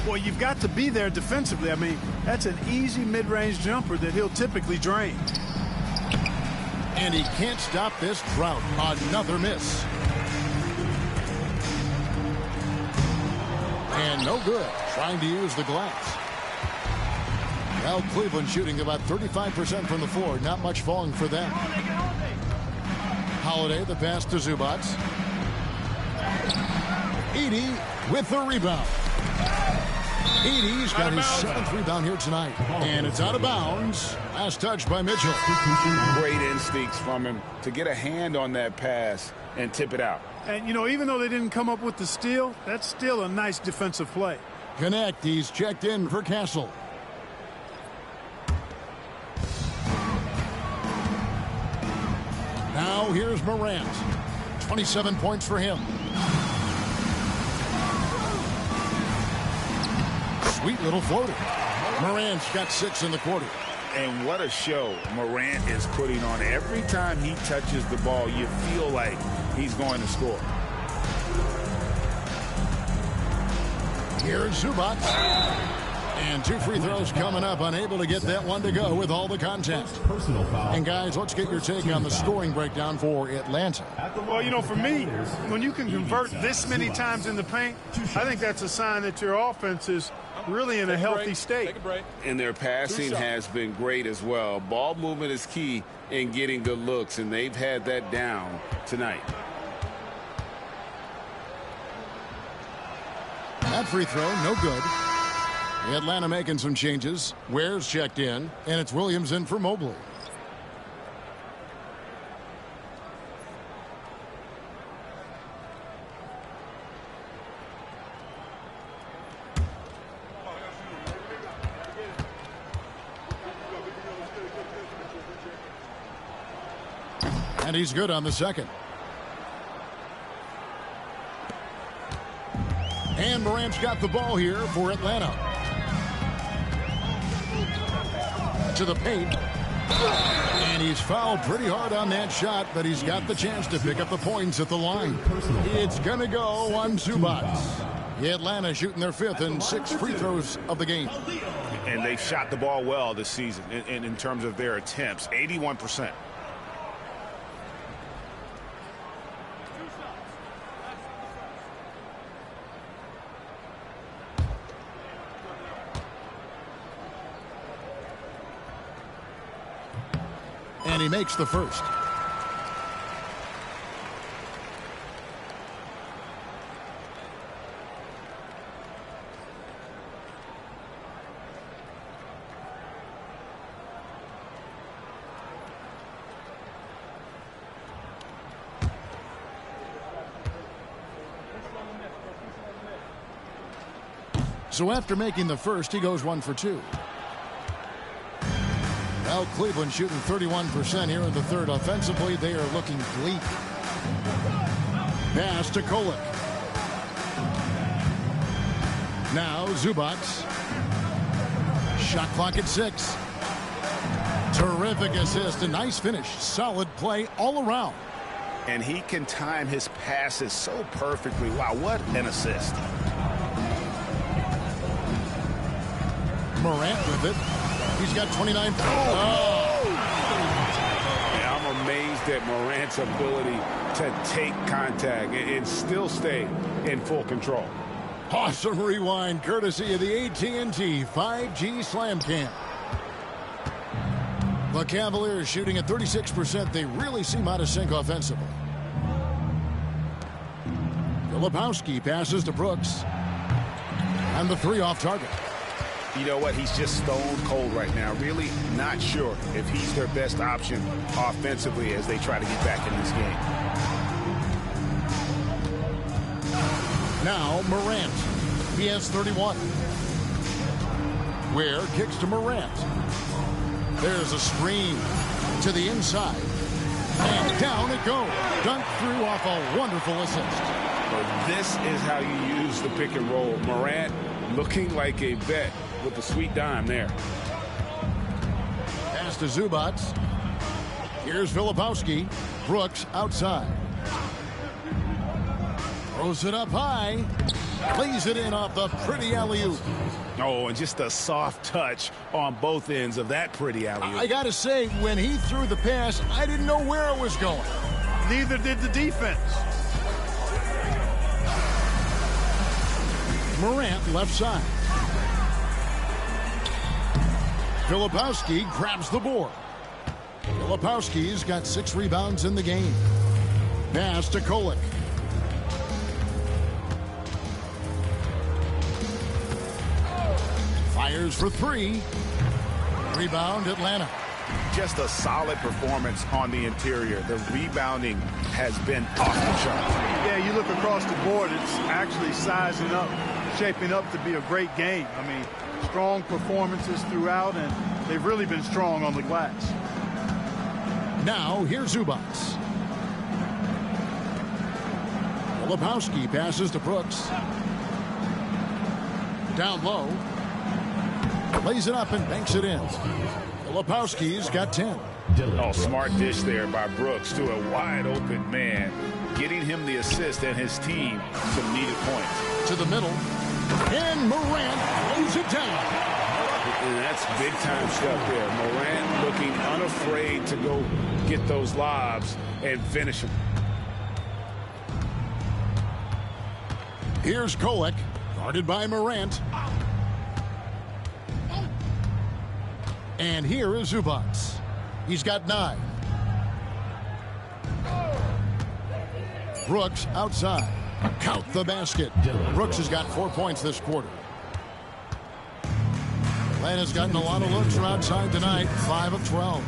Well, you've got to be there defensively. I mean, that's an easy mid-range jumper that he'll typically drain. And he can't stop this drought. Another miss. And no good. Trying to use the glass. Now Cleveland shooting about 35% from the floor. Not much falling for them. Holiday, the pass to Zubac. Edey with the rebound. Edey's got his 7th rebound here tonight. And it's out of bounds. Last touch by Mitchell. Great instincts from him to get a hand on that pass and tip it out. And, you know, even though they didn't come up with the steal, that's still a nice defensive play. Connect. He's checked in for Castle. Now here's Morant. 27 points for him. Sweet little floater. Morant's got 6 in the quarter. And what a show Morant is putting on. Every time he touches the ball, you feel like he's going to score. Here's Zubac. And 2 free throws coming up, unable to get that one to go with all the contact. And guys, let's get your take on the scoring breakdown for Atlanta. Well, you know, for me, when you can convert this many times in the paint, I think that's a sign that your offense is really in a healthy state. And their passing has been great as well. Ball movement is key in getting good looks, and they've had that down tonight. That free throw, no good. Atlanta making some changes. Ware's checked in, and it's Williams in for Mobley. And he's good on the second. And Morant's got the ball here for Atlanta. To the paint. And he's fouled pretty hard on that shot, but he's got the chance to pick up the points at the line. It's going to go on Zubac. Atlanta shooting their 5th and 6th free throws of the game. And they've shot the ball well this season in terms of their attempts, 81%. And he makes the first. So after making the first, he goes 1 for 2. Well, Cleveland shooting 31% here in the third. Offensively, they are looking bleak. Pass to Kolek. Now Zubac. Shot clock at 6. Terrific assist. A nice finish. Solid play all around. And he can time his passes so perfectly. Wow, what an assist. Morant with it. He's got 29. Yeah, I'm amazed at Morant's ability to take contact and still stay in full control. Awesome rewind courtesy of the AT&T 5G Slam Cam. The Cavaliers shooting at 36%. They really seem out of sync offensively. Filipowski passes to Brooks. And the 3 off target. You know what? He's just stone cold right now. Really not sure if he's their best option offensively as they try to get back in this game. Now Morant. He has 31. Ware kicks to Morant. There's a screen to the inside. And down it goes. Dunked through off a wonderful assist. Well, this is how you use the pick and roll. Morant looking like a vet with the sweet dime there. Pass to Zubac. Here's Filipowski. Brooks outside. Throws it up high. Lays it in off the pretty alley-oop. Oh, and just a soft touch on both ends of that pretty alley-oop. I got to say, when he threw the pass, I didn't know where it was going. Neither did the defense. Morant left side. Filipowski grabs the board. Filipowski's got 6 rebounds in the game. Pass to Kolek. Fires for 3. Rebound Atlanta. Just a solid performance on the interior. The rebounding has been off the charts. Yeah, you look across the board, it's actually sizing up, shaping up to be a great game. I mean, strong performances throughout, and they've really been strong on the glass. Now, here's Zubac. Filipowski passes to Brooks. Down low. Lays it up and banks it in. Filipowski's got 10. Oh, smart dish there by Brooks to a wide-open man, getting him the assist and his team some needed points. To the middle. And Morant throws it down. And that's big-time stuff there. Morant looking unafraid to go get those lobs and finish them. Here's Kolek, guarded by Morant. And here is Zubac. He's got 9. Brooks outside. Count the basket. Brooks has got 4 points this quarter. Atlanta's gotten a lot of looks from outside tonight. 5 of 12.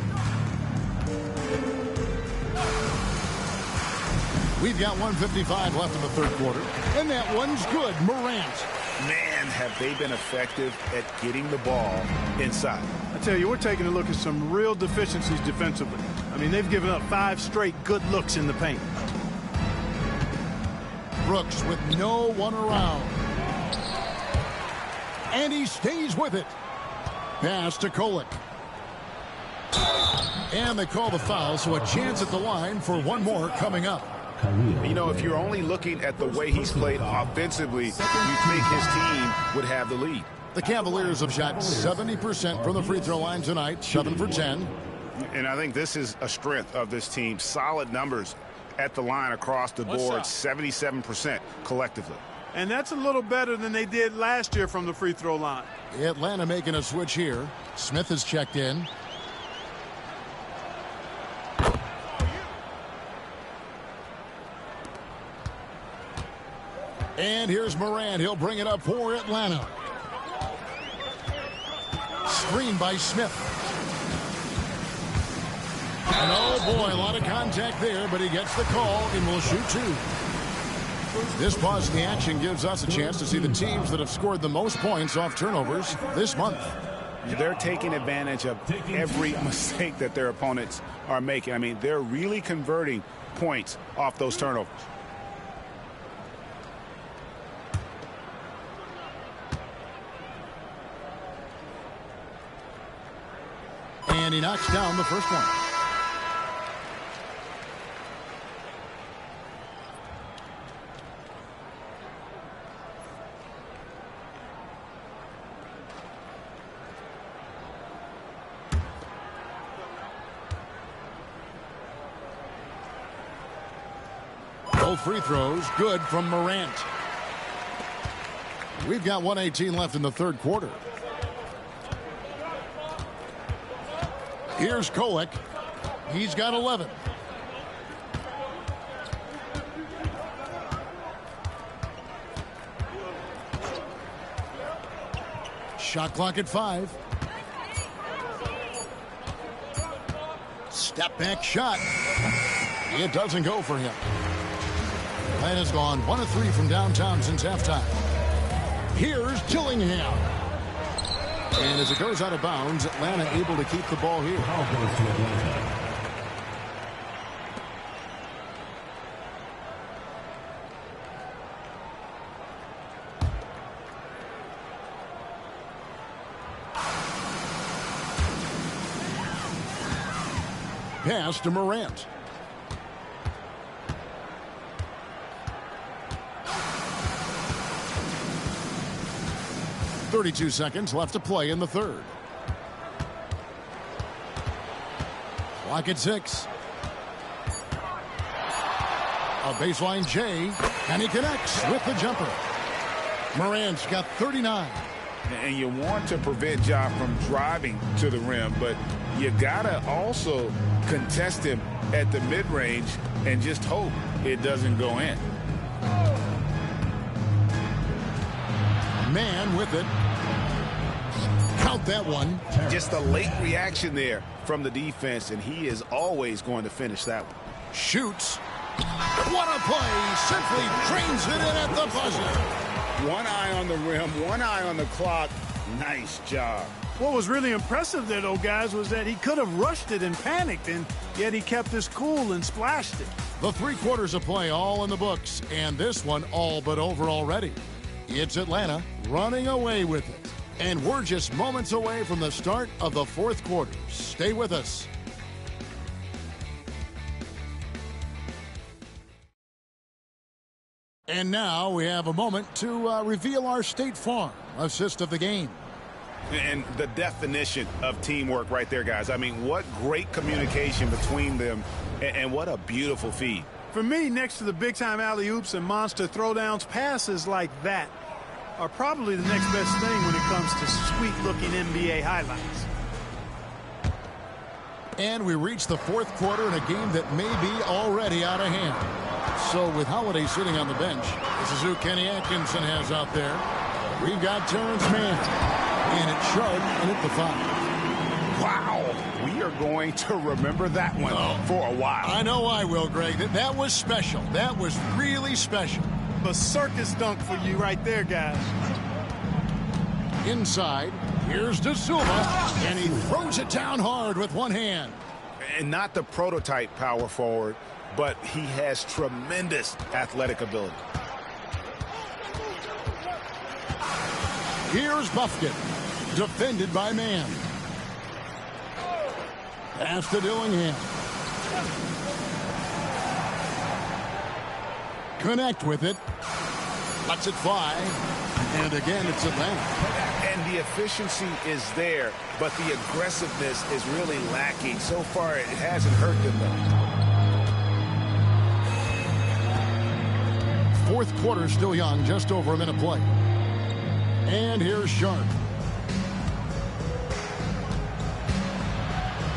We've got 1:55 left in the third quarter. And that one's good. Morant. Man, have they been effective at getting the ball inside. I tell you, we're taking a look at some real deficiencies defensively. I mean, they've given up 5 straight good looks in the paint. Brooks with no one around. And he stays with it. Pass to Kolek. And they call the foul, so a chance at the line for one more coming up. You know, if you're only looking at the way he's played offensively, you think his team would have the lead. The Cavaliers have shot 70% from the free throw line tonight, 7 for 10. And I think this is a strength of this team. Solid numbers at the line across the board, 77% collectively. And that's a little better than they did last year from the free throw line. Atlanta making a switch here. Smith has checked in. And here's Morant. He'll bring it up for Atlanta. Screen by Smith. And oh boy, a lot of contact there, but he gets the call and will shoot 2. This pause in the action gives us a chance to see the teams that have scored the most points off turnovers this month. They're taking advantage of every mistake that their opponents are making. I mean, they're really converting points off those turnovers. And he knocks down the first one. Both free throws good from Morant. We've got 1:18 left in the third quarter. Here's Kolek. He's got 11. Shot clock at 5. Step back shot. It doesn't go for him. Atlanta's gone 1 of 3 from downtown since halftime. Here's Dillingham. And as it goes out of bounds, Atlanta able to keep the ball here. Pass to Morant. .32 seconds left to play in the third. Clock at 6. A baseline J, and he connects with the jumper. Morant's got 39. And you want to prevent Ja from driving to the rim, but you gotta also contest him at the mid-range and just hope it doesn't go in. Man with it. Count that one. Just a late reaction there from the defense, and he is always going to finish that one. Shoots. What a play. Simply drains it in at the buzzer. One eye on the rim, one eye on the clock. Nice job. What was really impressive there, though, guys, was that he could have rushed it and panicked, and yet he kept his cool and splashed it. The 3 quarters of play all in the books, and this one all but over already. It's Atlanta running away with it. And we're just moments away from the start of the fourth quarter. Stay with us. And now we have a moment to reveal our State Farm assist of the game. And the definition of teamwork right there, guys. I mean, what great communication between them, and what a beautiful feed. For me, next to the big-time alley-oops and monster throwdowns, passes like that are probably the next best thing when it comes to sweet-looking NBA highlights. And we reach the fourth quarter in a game that may be already out of hand. So with Holiday sitting on the bench, this is who Kenny Atkinson has out there. We've got Terrence Mann. And it's Sharp in at the 5. Wow. We are going to remember that one for a while. I know I will, Greg. That was special. That was really special. The circus dunk for you right there, guys. Inside, here's De Silva, and he throws it down hard with one hand. And not the prototype power forward, but he has tremendous athletic ability. Here's Buffkin, defended by Mann. Pass to Dillingham. Connect with it. Lets it fly. And again, it's Atlanta. And the efficiency is there, but the aggressiveness is really lacking. So far, it hasn't hurt them, though. Fourth quarter still young, just over a minute play. And here's Sharp.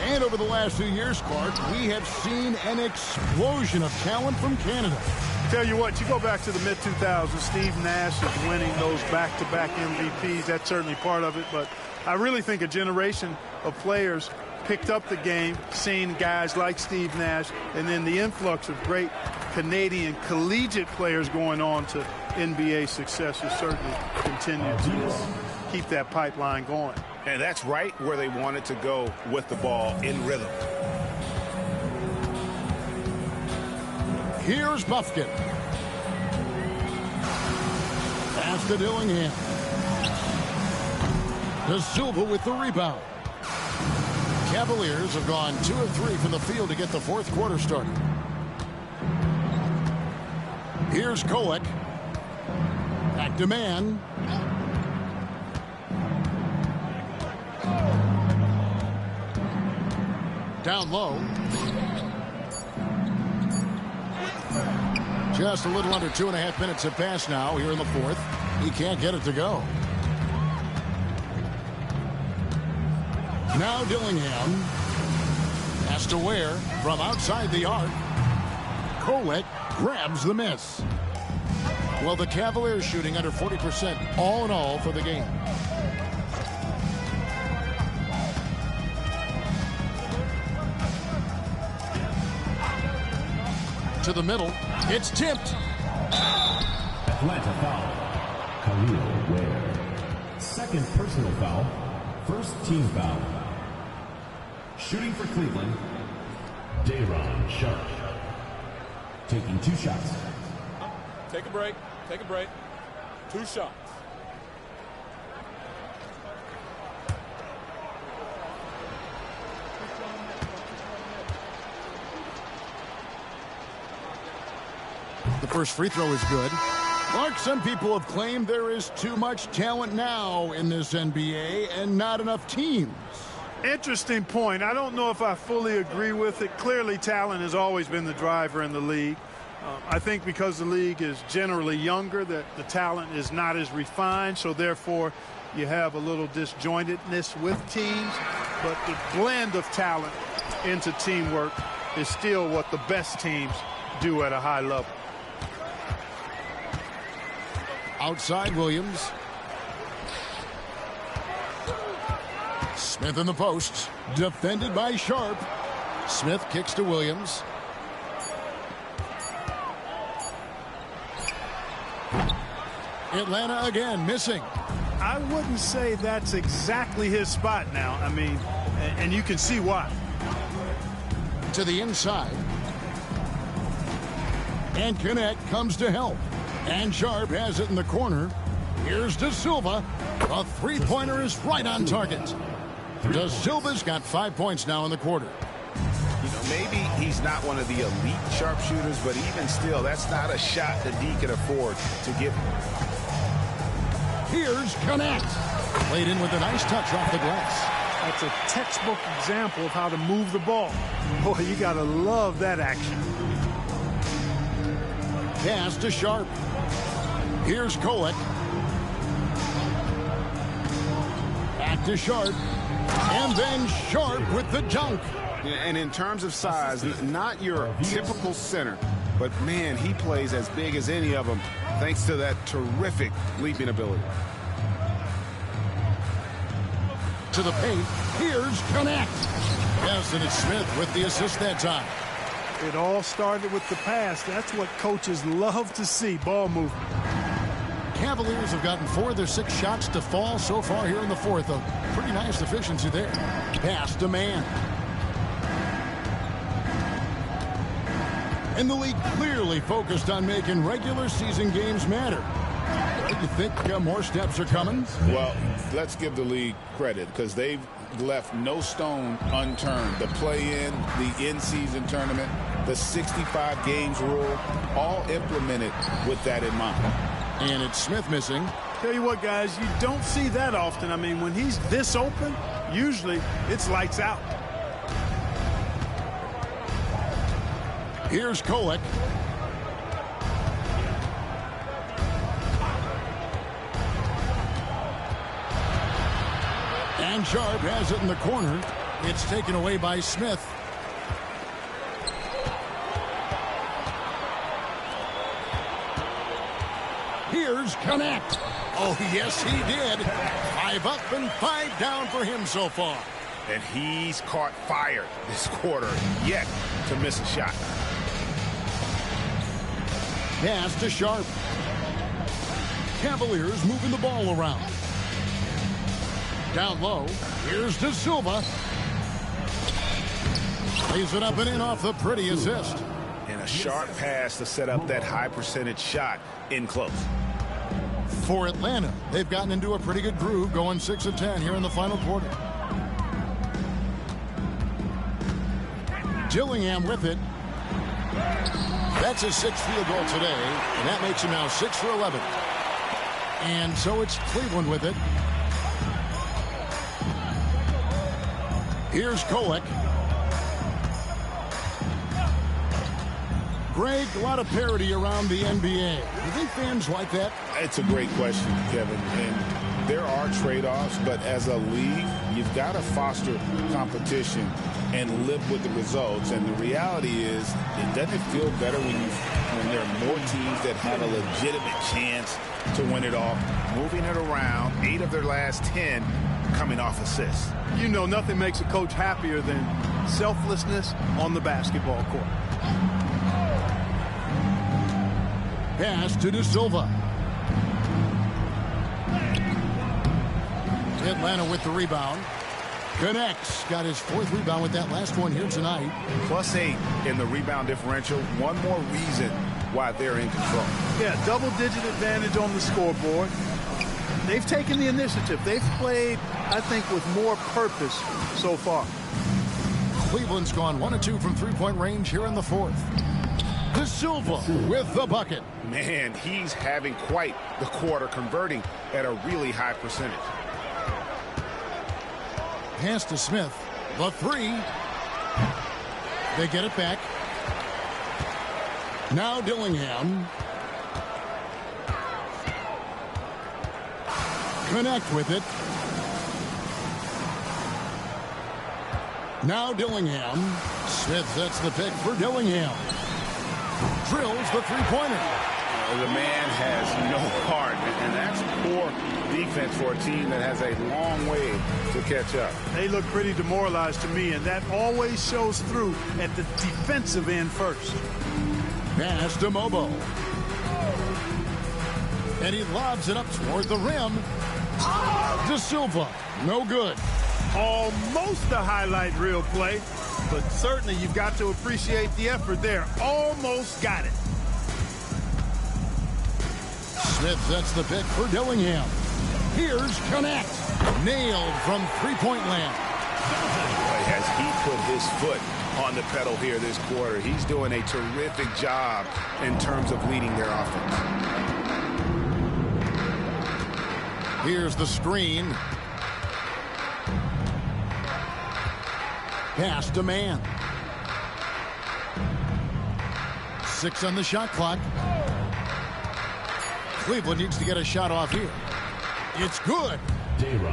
And over the last few years, Clark, we have seen an explosion of talent from Canada. Tell you what, you go back to the mid-2000s, Steve Nash is winning those back-to-back MVPs. That's certainly part of it, but I really think a generation of players picked up the game, seeing guys like Steve Nash, and then the influx of great Canadian collegiate players going on to NBA success has certainly continued to keep that pipeline going. And that's right where they wanted to go with the ball in rhythm. Here's Buffkin. Pass to Dillingham. De Silva with the rebound. Cavaliers have gone 2 of 3 from the field to get the fourth quarter started. Here's Kolek. Back to Mann. Down low. Just a little under 2.5 minutes have passed now here in the fourth. He can't get it to go. Now Dillingham has to Ware from outside the arc. Kolek grabs the miss. Well, the Cavaliers shooting under 40% all in all for the game. To the middle. It's tipped. Atlanta foul. Khalil Ware. Second personal foul. First team foul. Shooting for Cleveland, Day'Ron Sharp. Taking 2 shots. Take a break. Take a break. 2 shots. The first free throw is good. Mark, some people have claimed there is too much talent now in this NBA and not enough teams. Interesting point. I don't know if I fully agree with it. Clearly, talent has always been the driver in the league. I think because the league is generally younger, that the talent is not as refined, so therefore you have a little disjointedness with teams. But the blend of talent into teamwork is still what the best teams do at a high level. Outside Williams. Smith in the post. Defended by Sharp. Smith kicks to Williams. Atlanta again missing. I wouldn't say that's exactly his spot now. I mean, and you can see why. To the inside. And Connect comes to help. And Sharp has it in the corner. Here's De Silva. A three-pointer is right on target. De Silva's got 5 points now in the quarter. You know, maybe he's not one of the elite sharpshooters, but even still, that's not a shot that D can afford to give. Here's Connect. Played in with a nice touch off the glass. That's a textbook example of how to move the ball. Boy, you got to love that action. Pass to Sharp. Here's Kolek. Back to Sharp. And then Sharp with the dunk. And in terms of size, not your typical center, but man, he plays as big as any of them thanks to that terrific leaping ability. To the paint. Here's Connect. Yes, and it's Smith with the assist that time. It all started with the pass. That's what coaches love to see, ball movement. Cavaliers have gotten 4 of their 6 shots to fall so far here in the fourth. A pretty nice efficiency there. Pass to Man. And the league clearly focused on making regular season games matter. Do you think more steps are coming? Well, let's give the league credit because they've left no stone unturned. The play-in, the in-season tournament, the 65 games rule, all implemented with that in mind. And it's Smith missing. Tell you what, guys, you don't see that often. I mean, when he's this open, usually it's lights out. Here's Kolek. And Sharp has it in the corner. It's taken away by Smith. Here's Connect. Oh, yes, he did. 5 up and 5 down for him so far. And he's caught fire this quarter, yet to miss a shot. Pass to Sharp. Cavaliers moving the ball around. Down low. Here's De Silva. Lays it up and in off the pretty assist. And a sharp pass to set up that high percentage shot in close. For Atlanta, they've gotten into a pretty good groove, going 6 of 10 here in the final quarter. Dillingham with it. That's his 6th field goal today, and that makes him now 6 for 11. And so it's Cleveland with it. Here's Kolek. Greg, a lot of parity around the NBA. Do you think fans like that? It's a great question, Kevin. And there are trade-offs, but as a league, you've got to foster competition and live with the results. And the reality is, it doesn't feel better when there are more teams that have a legitimate chance to win it all. Moving it around, 8 of their last 10 coming off assists. You know, nothing makes a coach happier than selflessness on the basketball court. Pass to De Silva. Atlanta with the rebound. Connects. Got his 4th rebound with that last one here tonight. +8 in the rebound differential. One more reason why they're in control. Yeah, double-digit advantage on the scoreboard. They've taken the initiative. They've played, I think, with more purpose so far. Cleveland's gone 1 of 2 from three-point range here in the 4th. De Silva with the bucket. Man, he's having quite the quarter, converting at a really high percentage. Pass to Smith. The 3. They get it back. Now Dillingham. Connect with it. Now Dillingham. Smith sets the pick for Dillingham. Drills the three-pointer. The man has no heart, and that's poor defense for a team that has a long way to catch up. They look pretty demoralized to me, and that always shows through at the defensive end first. Pass to Mobo. And he lobs it up toward the rim. De Silva, no good. Almost a highlight reel play, but certainly you've got to appreciate the effort there. Almost got it. Smith sets the pick for Dillingham. Here's Connect. Nailed from three-point land. As he put his foot on the pedal here this quarter. He's doing a terrific job in terms of leading their offense. Here's the screen. Pass to man. 6 on the shot clock. Cleveland needs to get a shot off here. It's good.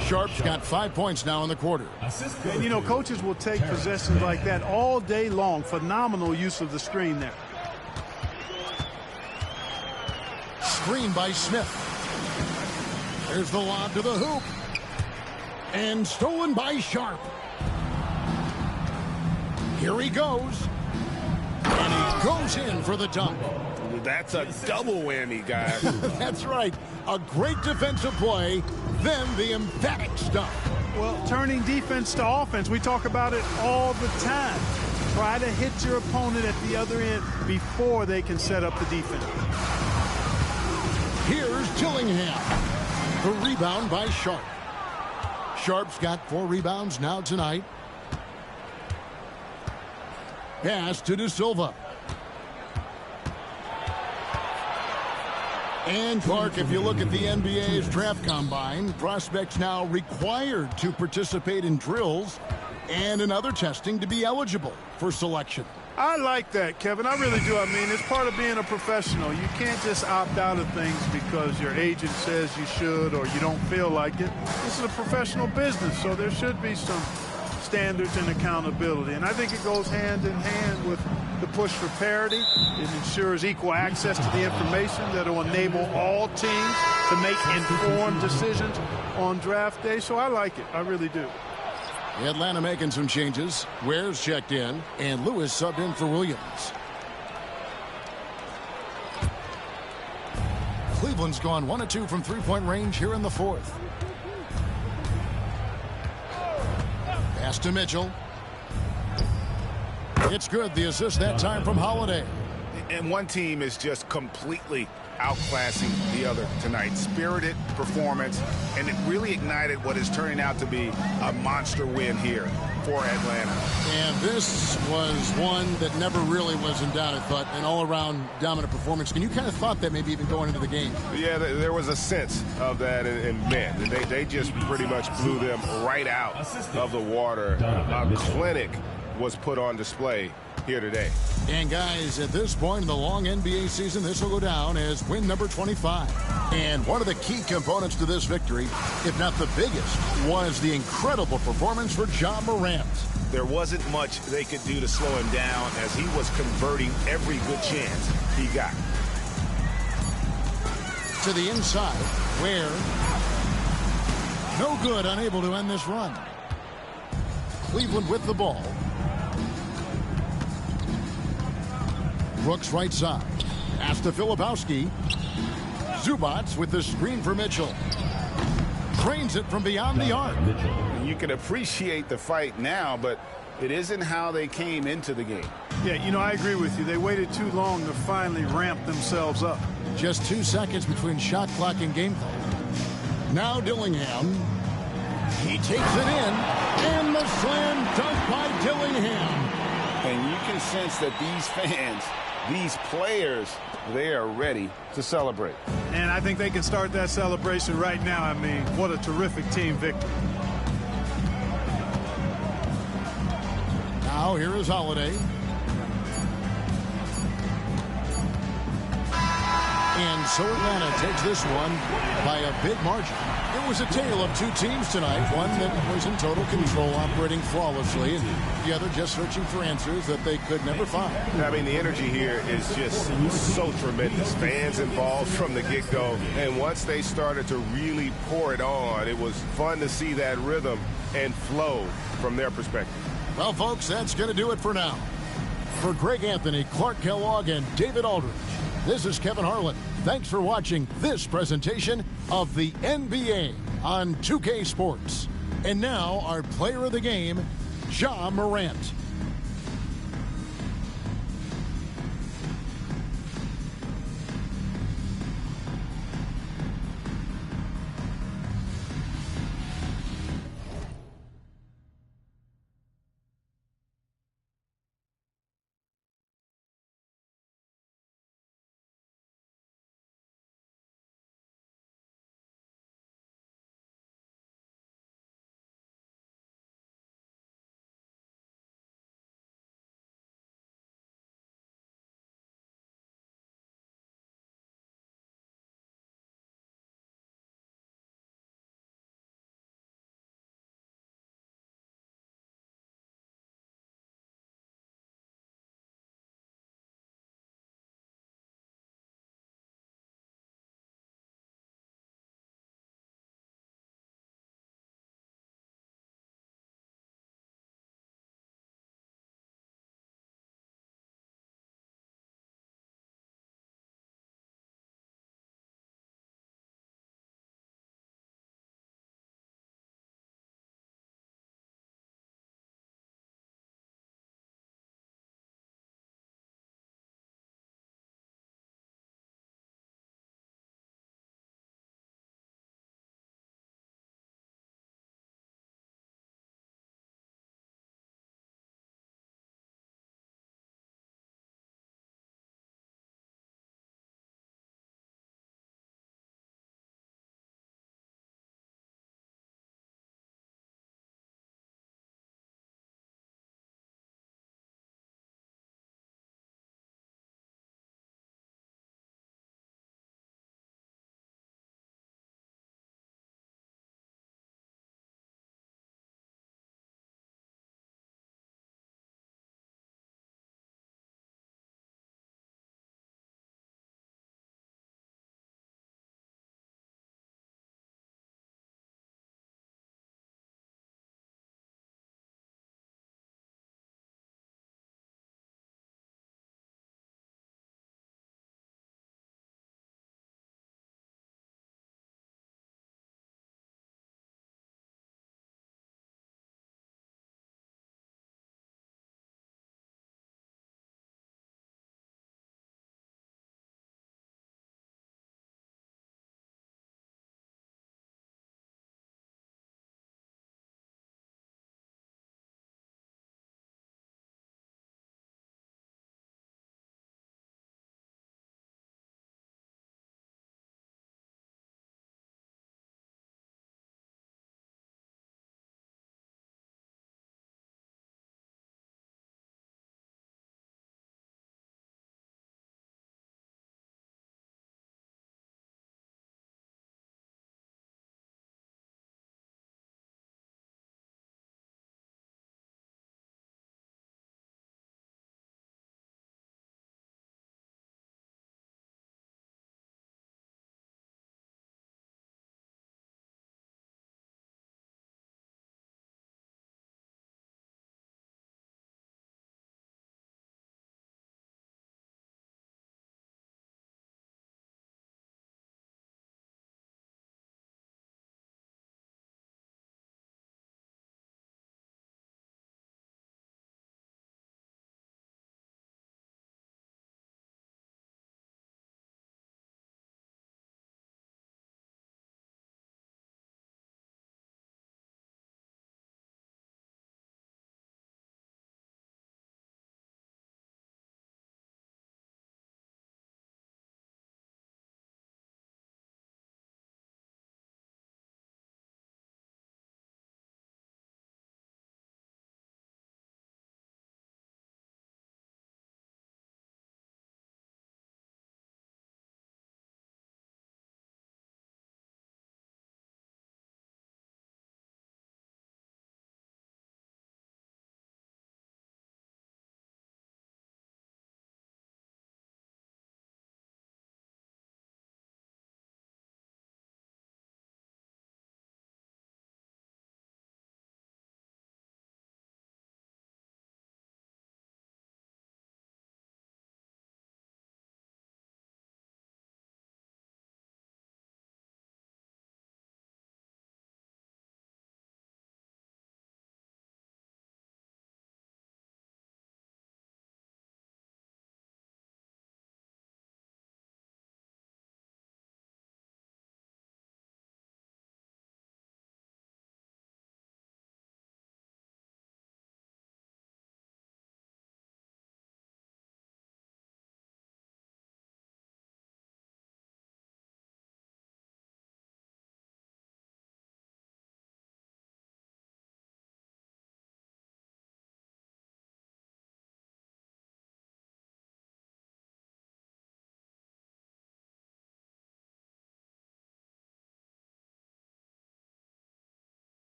Sharp's got 5 points now in the quarter. And, you know, coaches will take possessions like that all day long. Phenomenal use of the screen there. Screen by Smith. There's the lob to the hoop. And stolen by Sharp. Here he goes. And he goes in for the dunk. That's a double whammy, guys. That's right. A great defensive play, then the emphatic stuff. Well, turning defense to offense, we talk about it all the time. Try to hit your opponent at the other end before they can set up the defense. Here's Dillingham. The rebound by Sharp. Sharp's got 4 rebounds now tonight. Pass to De Silva. And Clark, if you look at the NBA's draft combine, prospects now required to participate in drills and in other testing to be eligible for selection. I like that, Kevin. I really do. I mean, it's part of being a professional. You can't just opt out of things because your agent says you should or you don't feel like it. This is a professional business, so there should be some standards and accountability. And I think it goes hand in hand with the push for parity. It ensures equal access to the information that will enable all teams to make informed decisions on draft day. So I like it. I really do. Atlanta making some changes. Ware's checked in, and Lewis subbed in for Williams. Cleveland's gone 1 of 2 from three-point range here in the fourth. Pass to Mitchell. It's good. The assist that time from Holiday. And one team is just completely outclassing the other tonight. Spirited performance, and it really ignited what is turning out to be a monster win here for Atlanta. And this was one that never really was in doubt, I thought, an all-around dominant performance. And you kind of thought that maybe even going into the game. Yeah, there was a sense of that, and man, they just pretty much blew them right out of the water. A clinic was put on display here today. And guys, at this point in the long NBA season, this will go down as win number 25. And one of the key components to this victory, if not the biggest, was the incredible performance for Ja Morant. There wasn't much they could do to slow him down as he was converting every good chance he got. To the inside, where no good, unable to end this run. Cleveland with the ball. Brooks right side. Pass to Filipowski. Zubats with the screen for Mitchell. Trains it from beyond the arc. You can appreciate the fight now, but it isn't how they came into the game. Yeah, you know, I agree with you. They waited too long to finally ramp themselves up. Just 2 seconds between shot clock and game clock. Now Dillingham. He takes it in. And the slam dunk by Dillingham. And you can sense that these fans, these players, they are ready to celebrate. And I think they can start that celebration right now. I mean, what a terrific team victory. Now here is Holiday. And so Atlanta takes this one by a big margin. It was a tale of 2 teams tonight. One that was in total control, operating flawlessly, and the other just searching for answers that they could never find. I mean, the energy here is just so tremendous. Fans involved from the get-go. And once they started to really pour it on, it was fun to see that rhythm and flow from their perspective. Well, folks, that's going to do it for now. For Greg Anthony, Clark Kellogg, and David Aldridge, this is Kevin Harlan. Thanks for watching this presentation of the NBA on 2K Sports. And now our player of the game, Ja Morant.